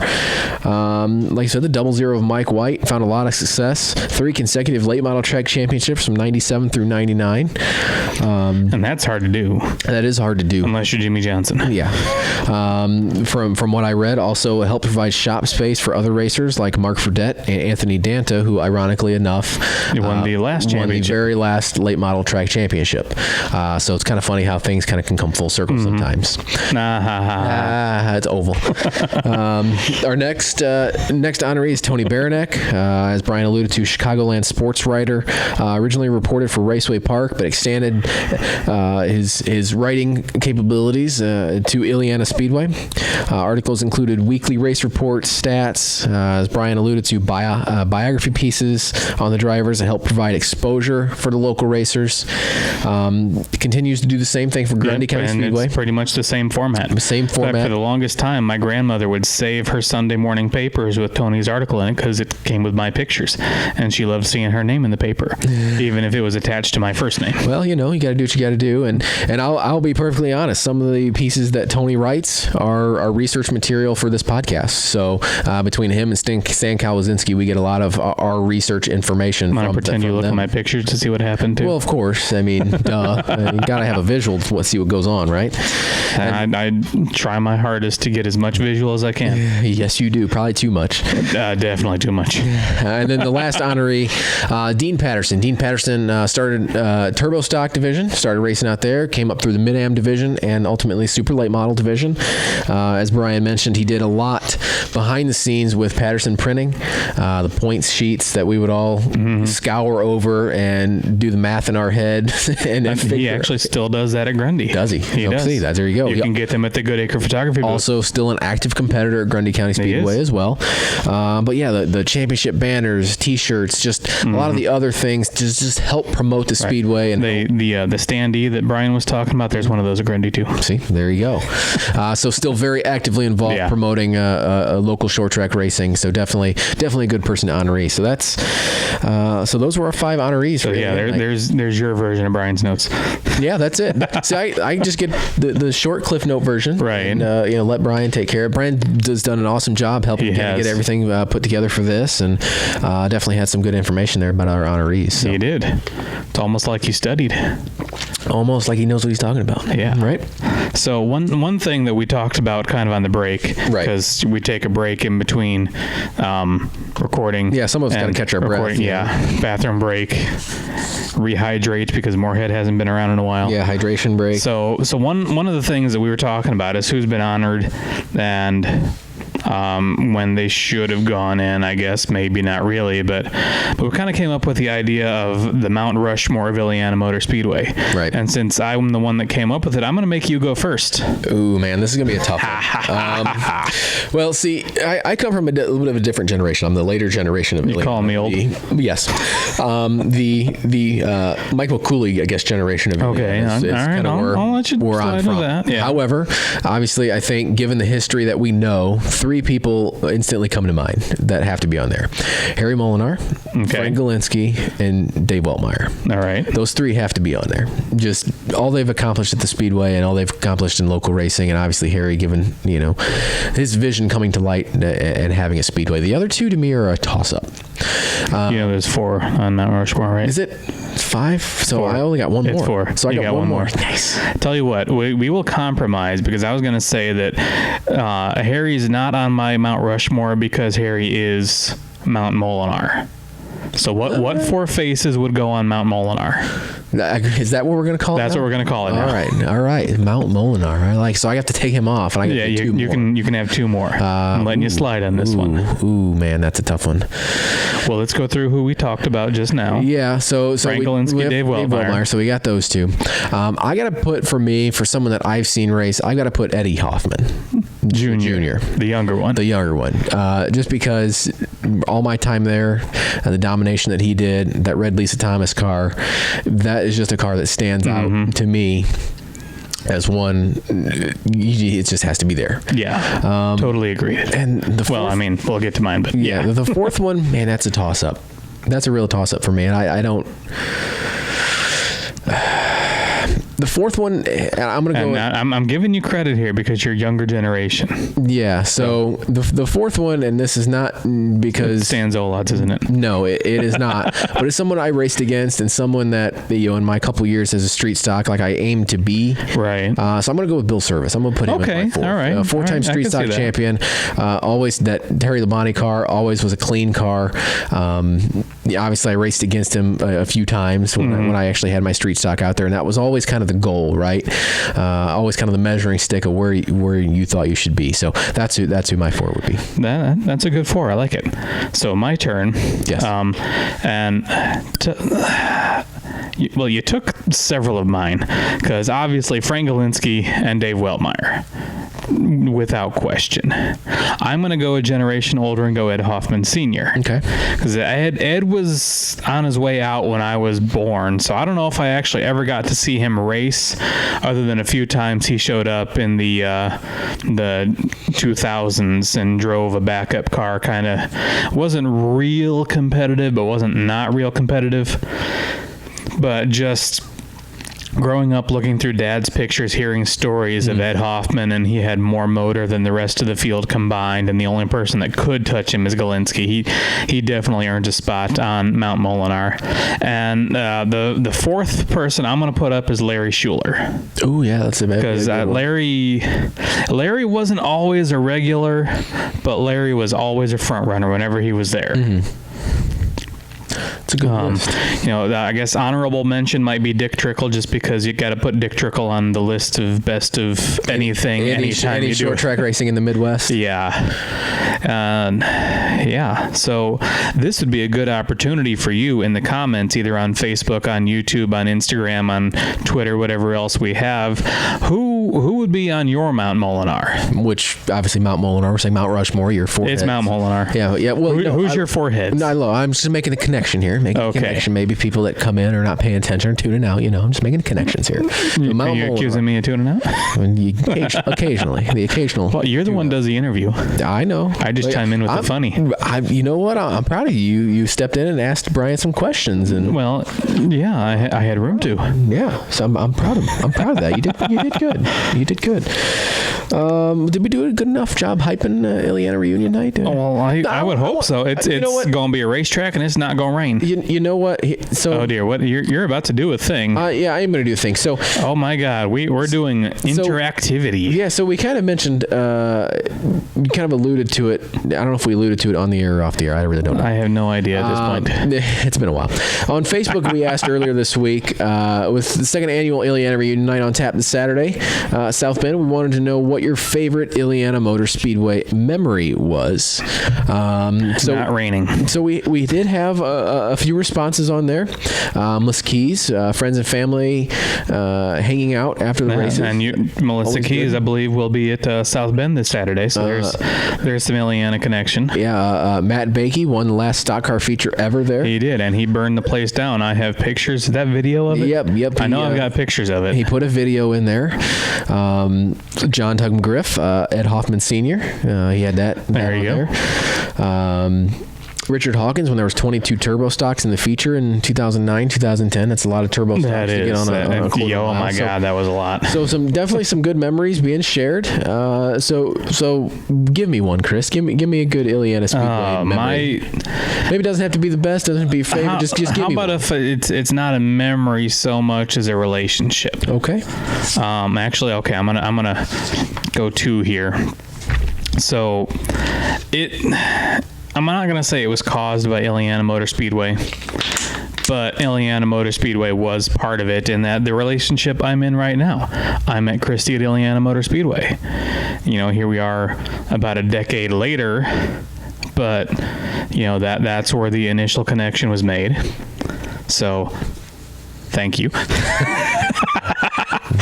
Like I said, the 00 of Mike White, found a lot of success. 3 consecutive late model track championships from 97 through 99. And that's hard to do. That is hard to do. Unless you're Jimmy Johnson. Yeah. From what I read, also helped provide shop space for other racers like Mark Fredette and Anthony Danta, who ironically enough won the last championship. Won the very last late model track championship. So it's kind of funny how things kind of can come full circle sometimes. It's oval. Our next honoree is Tony Baranek. As Brian alluded to, Chicagoland sports writer. Originally reported for Raceway Park, but extended his writing capabilities to Illiana Speedway. Articles included weekly race reports, stats, as Brian alluded to, biography pieces on the drivers that help provide exposure for the local racers. Continues to do the same thing for Grundy County Speedway. It's pretty much the same format. Same format. In fact, for the longest time, my grandmother would save her Sunday morning papers with Tony's article in it because it came with my pictures, and she loved seeing her name in the paper, even if it was attached to my first name. Well, you got to do what you got to do, and I'll be perfectly honest. Some of the pieces that Tony writes are research material for this podcast. So between him and Stan Kalwazinski, we get a lot of our research information. I'm gonna pretend you look at my pictures to see what happened too. Well, of course. I mean, duh. You gotta have a visual to see what goes on, right? I try my hardest to get as much visual as I can. Yes, you do. Probably too much. Definitely too much. And then the last honoree, Dean Patterson. Dean Patterson started Turbo Stock division, started racing out there, came up through the Mid-Am division, and ultimately Super Late Model division. As Brian mentioned, he did a lot behind the scenes with Patterson Printing, the points sheets that we would all scour over and do the math in our head. And he actually still does that at Grundy. Does he? He does. See that. There you go. You can get them at the Good Acre Photography booth. Also still an active competitor at Grundy County Speedway as well. But yeah, the championship banners, T-shirts, just a lot of the other things just help promote the Speedway. And the standee that Brian was talking about, there's one of those at Grundy too. See, there you go. So still very actively involved promoting local short track racing. So definitely a good person to honoree. So that's so those were our 5 honorees. So there's your version of Brian's notes. Yeah, that's it. See, I just get the short Cliff Note version, right? And let Brian take care of it. Brian has done an awesome job helping get everything put together for this, and definitely had some good information there about our honorees. So. He did. It's almost like he studied. Almost like he knows what he's talking about. Yeah. Right? So one thing that we talked about kind of on the break, because we take a break in between recording. Yeah, some of us got to catch our breath. Yeah, bathroom break, rehydrate because Moorhead hasn't been around in a while. Yeah, hydration break. So one of the things that we were talking about is who's been honored and when they should have gone in, I guess, maybe not really, but we kind of came up with the idea of the Mount Rushmore of Illiana Motor Speedway. Right. And since I'm the one that came up with it, I'm going to make you go first. Ooh, man, this is going to be a tough one. Well, see, I come from a little bit of a different generation. I'm the later generation of Illiana. You call me old? Yes. The Michael Cooley, I guess, generation of Illiana. Okay, all right, I'll let you slide into that. Yeah. However, obviously, I think given the history that we know, 3 people instantly come to mind that have to be on there. Harry Molinar, Frank Galinsky, and Dave Weltmeyer. All right. Those 3 have to be on there. Just all they've accomplished at the Speedway and all they've accomplished in local racing, and obviously Harry, given, his vision coming to light and having a Speedway. The other 2 to me are a toss-up. There's 4 on Mount Rushmore, right? Is it 5? So 4. I only got 1 more. It's 4. So I got one more. Nice. Tell you what, we will compromise because I was going to say that Harry's not on my Mount Rushmore because Harry is Mount Molinar. So what 4 faces would go on Mount Molinar? Is that what we're going to call it? That's what we're going to call it now. All right. Mount Molinar. So I have to take him off, and I get 2 more. You can have 2 more. I'm letting you slide on this one. Ooh, man, that's a tough one. Well, let's go through who we talked about just now. Yeah. So Frank Galinsky, Dave Weltmeyer. So we got those 2. I got to put for someone that I've seen race, I got to put Eddie Hoffman Jr. The younger one. Just because all my time there, the domination that he did, that red Lisa Thomas car, that is just a car that stands out to me as one. It just has to be there. Yeah, totally agree. And we'll get to mine, but yeah. The 4th one, man, that's a toss-up. That's a real toss-up for me, and I don't. The 4th one, I'm going to go. I'm giving you credit here because you're younger generation. Yeah. So the 4th one, and this is not because Stan Zolot's, isn't it? No, it is not. But it's someone I raced against, and someone that in my couple years as a street stock, like I aim to be. Right. So I'm going to go with Bill Service. I'm going to put him in my 4th. All right. 4-time street stock champion. Always that Terry Labonte car. Always was a clean car. Obviously, I raced against him a few times when I actually had my street stock out there, and that was always kind of the goal, right? Always kind of the measuring stick of where you thought you should be. So that's who my 4 would be. That's a good 4. I like it. So my turn. Yes. You took several of mine because obviously Frank Galinsky and Dave Weltmeyer, without question. I'm going to go a generation older and go Ed Hoffman Sr. Okay. Because Ed was on his way out when I was born, so I don't know if I actually ever got to see him race, other than a few times he showed up in the 2000s and drove a backup car. Kind of wasn't real competitive, but wasn't not real competitive. But just growing up, looking through Dad's pictures, hearing stories of Ed Hoffman, and he had more motor than the rest of the field combined, and the only person that could touch him is Galinsky. He definitely earned a spot on Mount Molinar. And the 4th person I'm going to put up is Larry Schuler. Oh yeah, that's a bad. Because Larry wasn't always a regular, but Larry was always a front runner whenever he was there. It's a good list. I guess honorable mention might be Dick Trickle, just because you got to put Dick Trickle on the list of best of anything, anytime you do short track racing in the Midwest. Yeah. So this would be a good opportunity for you in the comments, either on Facebook, on YouTube, on Instagram, on Twitter, whatever else we have. Who would be on your Mount Molinar? Which obviously Mount Molinar. We're saying Mount Rushmore. Your 4 It's heads. Mount Molinar. Yeah. Well, who's your 4 heads? No, I'm just making a connection here. A connection. Maybe people that come in are not paying attention or tuning out. I'm just making connections here. Are you accusing me of tuning out? Occasionally, the occasional. Well, you're the one who does the interview. I know. I just chime in with the funny. You know what? I'm proud of you. You stepped in and asked Brian some questions, and I had room to. Yeah, so I'm proud of that. You did good. You did good. Did we do a good enough job hyping Illiana Reunion Night? Well, I would hope so. It's going to be a racetrack, and it's not going to rain. You know what? So, oh dear, what you're about to do a thing? Yeah, I am going to do a thing. So, oh my God, we're doing interactivity. Yeah, so we kind of mentioned, you kind of alluded to it. I don't know if we alluded to it on the air or off the air. I really don't know. I have no idea at this point. It's been a while. On Facebook, we asked earlier this week, with the second annual Illiana Reunion Night on tap this Saturday, South Bend, we wanted to know what your favorite Illiana Motor Speedway memory was. Not raining. So we did have a few responses on there. Melissa Keys, friends and family hanging out after the races. And Melissa Keys, I believe, will be at South Bend this Saturday. So there's some Illiana connection. Yeah, Matt Bakey won the last stock car feature ever there. He did, and he burned the place down. I have pictures. That video of it? Yep. I know I've got pictures of it. He put a video in there. John Tug McGriff, Ed Hoffman Sr. He had that. There you go. Richard Hawkins, when there was 22 turbo stocks in the feature in 2009, 2010. That's a lot of turbo stocks to get on a quarter mile. Oh my God, that was a lot. So definitely some good memories being shared. So give me one, Chris. Give me a good Illiana Speedway memory. Maybe it doesn't have to be the best. Doesn't have to be a favorite. Just give me one. How about if it's not a memory so much as a relationship? Okay. Actually, okay. I'm gonna go two here. So I'm not going to say it was caused by Illiana Motor Speedway, but Illiana Motor Speedway was part of it in that the relationship I'm in right now. I met Christy at Illiana Motor Speedway. Here we are about a decade later, but, that's where the initial connection was made. So, thank you.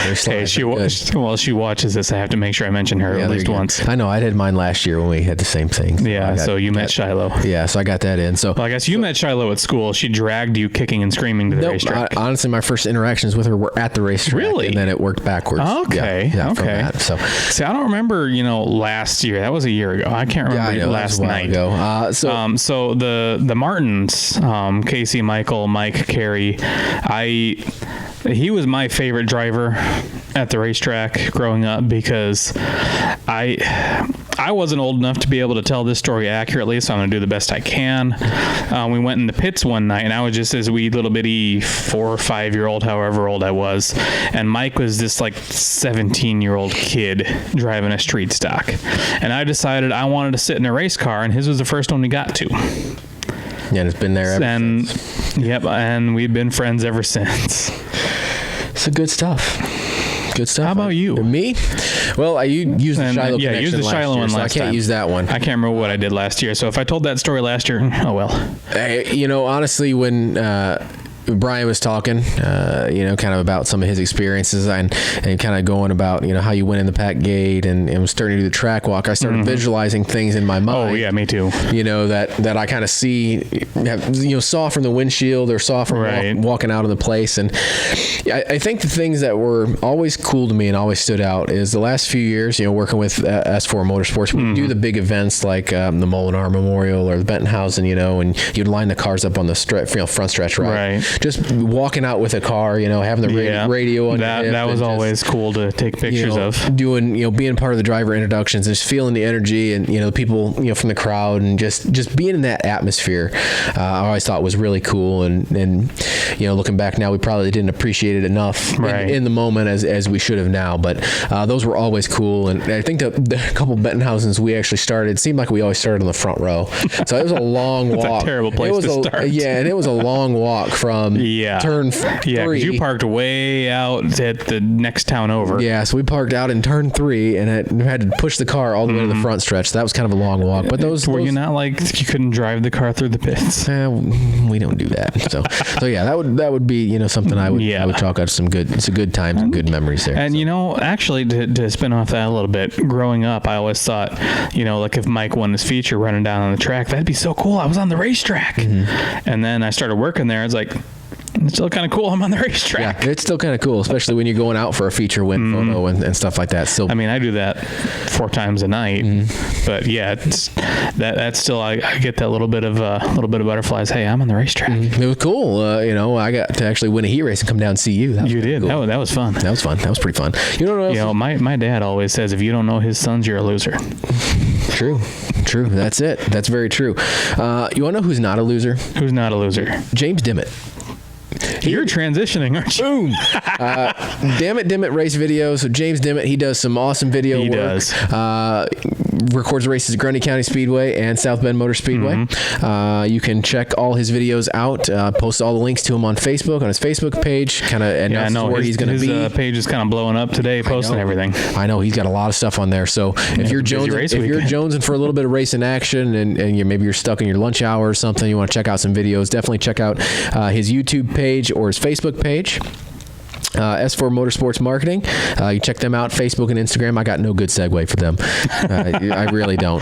Hey, she watches this. I have to make sure I mention her at least once. I know. I did mine last year when we had the same thing. So you met Shiloh. Yeah, so I got that in. So I guess you met Shiloh at school. She dragged you kicking and screaming to the racetrack. Honestly, my first interactions with her were at the racetrack. Really? And then it worked backwards. Okay. Yeah, okay. So see, I don't remember. Last year. That was a year ago. I can't remember last night. Ago. So the Martins, Casey, Michael, Mike, Carey, he was my favorite driver at the racetrack growing up because I wasn't old enough to be able to tell this story accurately, so I'm going to do the best I can. We went in the pits one night, and I was just this wee little bitty 4 or 5 year old, however old I was, and Mike was this 17-year-old kid driving a street stock, and I decided I wanted to sit in a race car, and his was the first one we got to. Yeah, and it's been there ever since. Yep, and we've been friends ever since. So good stuff. Good stuff. How about you? Me? Well, I used the Shiloh connection use the Shiloh one last time. I can't use that one. I can't remember what I did last year. So if I told that story last year, oh well. Honestly, when Brian was talking, kind of about some of his experiences and kind of going about, how you went in the pack gate and was starting to do the track walk. I started visualizing things in my mind. Oh yeah, me too. That I kind of saw from the windshield or saw from walking out of the place. And I think the things that were always cool to me and always stood out is the last few years, working with S4 Motorsports, we do the big events like the Molinar Memorial or the Bentonhausen, and you'd line the cars up on the front stretch, right? Just walking out with a car, having the radio on that was always cool to take pictures of. Doing, being part of the driver introductions, just feeling the energy and the people, from the crowd and just being in that atmosphere. I always thought was really cool and looking back now, we probably didn't appreciate it enough in the moment as we should have now. But those were always cool, and I think the couple Bentonhausens we actually started, it seemed like we always started on the front row. So it was a long walk. That's a terrible place to start. Yeah, and it was a long walk from turn 3. Yeah, because you parked way out at the next town over. Yeah, so we parked out in turn 3 and had to push the car all the way to the front stretch. So that was kind of a long walk. But were you not you couldn't drive the car through the pits? We don't do that. So yeah, that would be something I would chalk out some good times and good memories there. And actually to spin off that a little bit, growing up, I always thought if Mike won his feature running down on the track, that'd be so cool. I was on the racetrack, and then I started working there. It's like, It's still kind of cool. I'm on the racetrack. Yeah, it's still kind of cool, especially when you're going out for a feature win photo and stuff like that. So I mean, I do that 4 times a night, but yeah, it's that's still I get that little bit of butterflies. Hey, I'm on the racetrack. It was cool. I got to actually win a heat race and come down and see you. You did. Cool. That was fun. That was fun. That was pretty fun. You know, my dad always says, if you don't know his sons, you're a loser. True. That's it. That's very true. You want to know who's not a loser? Who's not a loser? James Dimmitt. You're transitioning, aren't you? Boom. Dimmitt race videos. So James Dimmitt, he does some awesome video work. He does. Records races at Grundy County Speedway and South Bend Motor Speedway. You can check all his videos out. Post all the links to him on Facebook, on his Facebook page. Kind of announces where he's going to be. His page is kind of blowing up today, posting everything. I know he's got a lot of stuff on there. So if you're jonesing for a little bit of racing action, and maybe you're stuck in your lunch hour or something, you want to check out some videos, definitely check out his YouTube page or his Facebook page. S4 Motorsports Marketing. You check them out, Facebook and Instagram. I got no good segue for them. I really don't.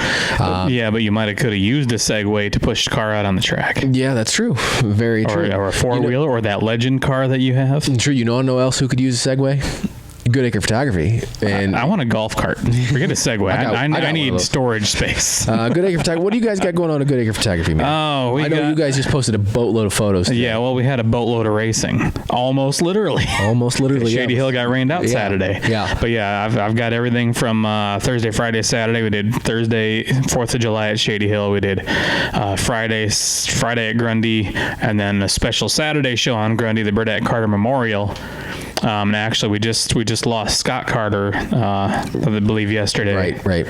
Yeah, but you could have used a segue to push the car out on the track. Yeah, that's true. Very true. Or a four-wheeler, or that Legend car that you have. True. You know else who could use a segue? Goodacre Photography. And I want a golf cart. Forget a Segway. I need storage space. Goodacre Photography. What do you guys got going on at Goodacre Photography, man? I know you guys just posted a boatload of photos today. Yeah, well, we had a boatload of racing. Almost literally. Shady Hill got rained out Saturday. Yeah. But yeah, I've got everything from Thursday, Friday, Saturday. We did Thursday, 4th of July at Shady Hill. We did Friday at Grundy, and then a special Saturday show on Grundy, the Burdette Carter Memorial. And actually, we just lost Scott Carter, I believe, yesterday. Right.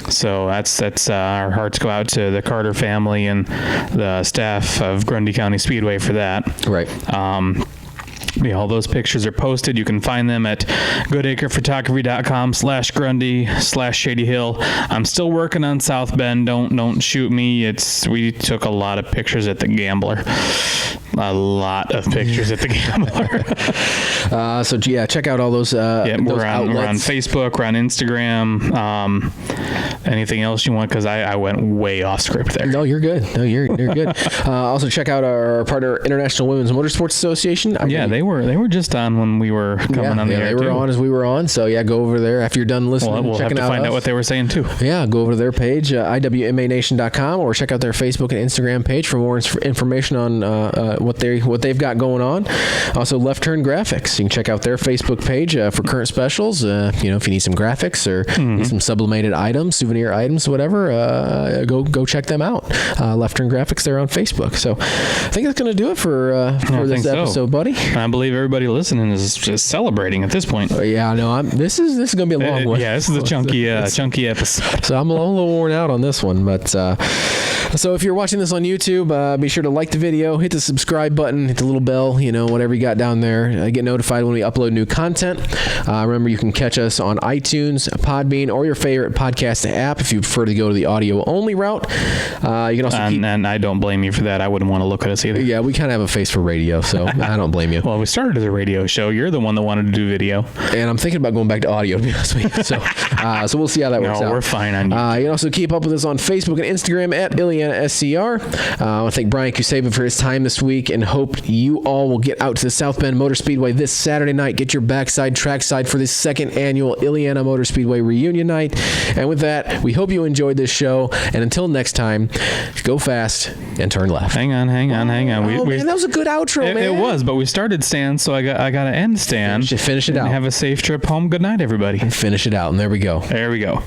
So that's our hearts go out to the Carter family and the staff of Grundy County Speedway for that. Right. All those pictures are posted. You can find them at goodacrephotography.com/Grundy/Shady Hill. I'm still working on South Bend. Don't shoot me. We took a lot of pictures at the Gambler. A lot of pictures at the Gambler. So yeah, check out all those. Those we're on Facebook. We're on Instagram. Anything else you want? Because I went way off script there. No, you're good. You're good. Also check out our partner, International Women's Motorsports Association. They were just on when we we were coming on the air. They were on as we were on. So yeah, go over there after you're done listening. We'll have to find out what they were saying too. Yeah, go over to their page, iwmanation.com, or check out their Facebook and Instagram page for more information on what they've got going on. Also, Left Turn Graphics. You can check out their Facebook page for current specials. If you need some graphics or need some sublimated items, souvenir items, whatever, go check them out. Left Turn Graphics. They're on Facebook. So I think that's going to do it for this episode, buddy. I believe everybody listening is just celebrating at this point. Yeah, no, this is going to be a long one. Yeah, this is a chunky episode. So I'm a little worn out on this one, but so if you're watching this on YouTube, be sure to like the video, hit the subscribe button, hit the little bell, whatever you got down there. Get notified when we upload new content. Remember, you can catch us on iTunes, Podbean, or your favorite podcast app if you prefer to go to the audio only route. You can also and I don't blame you for that. I wouldn't want to look at us either. Yeah, we kind of have a face for radio, so I don't blame you. Well, we started as a radio show. You're the one that wanted to do video. And I'm thinking about going back to audio, to be honest with you. So we'll see how that works out. No, we're fine on you. You can also keep up with us on Facebook and Instagram at Illiana SCR. I want to thank Brian Kucaba for his time this week and hope you all will get out to the South Bend Motor Speedway this Saturday night. Get your backside, trackside for this second annual Illiana Motor Speedway Reunion Night. And with that, we hope you enjoyed this show. And until next time, go fast and turn left. Hang on. Man, that was a good outro, man. It was, but we started Stan, so I got to end Stan. Finish it out. Have a safe trip home. Good night, everybody. Finish it out, and there we go. There we go.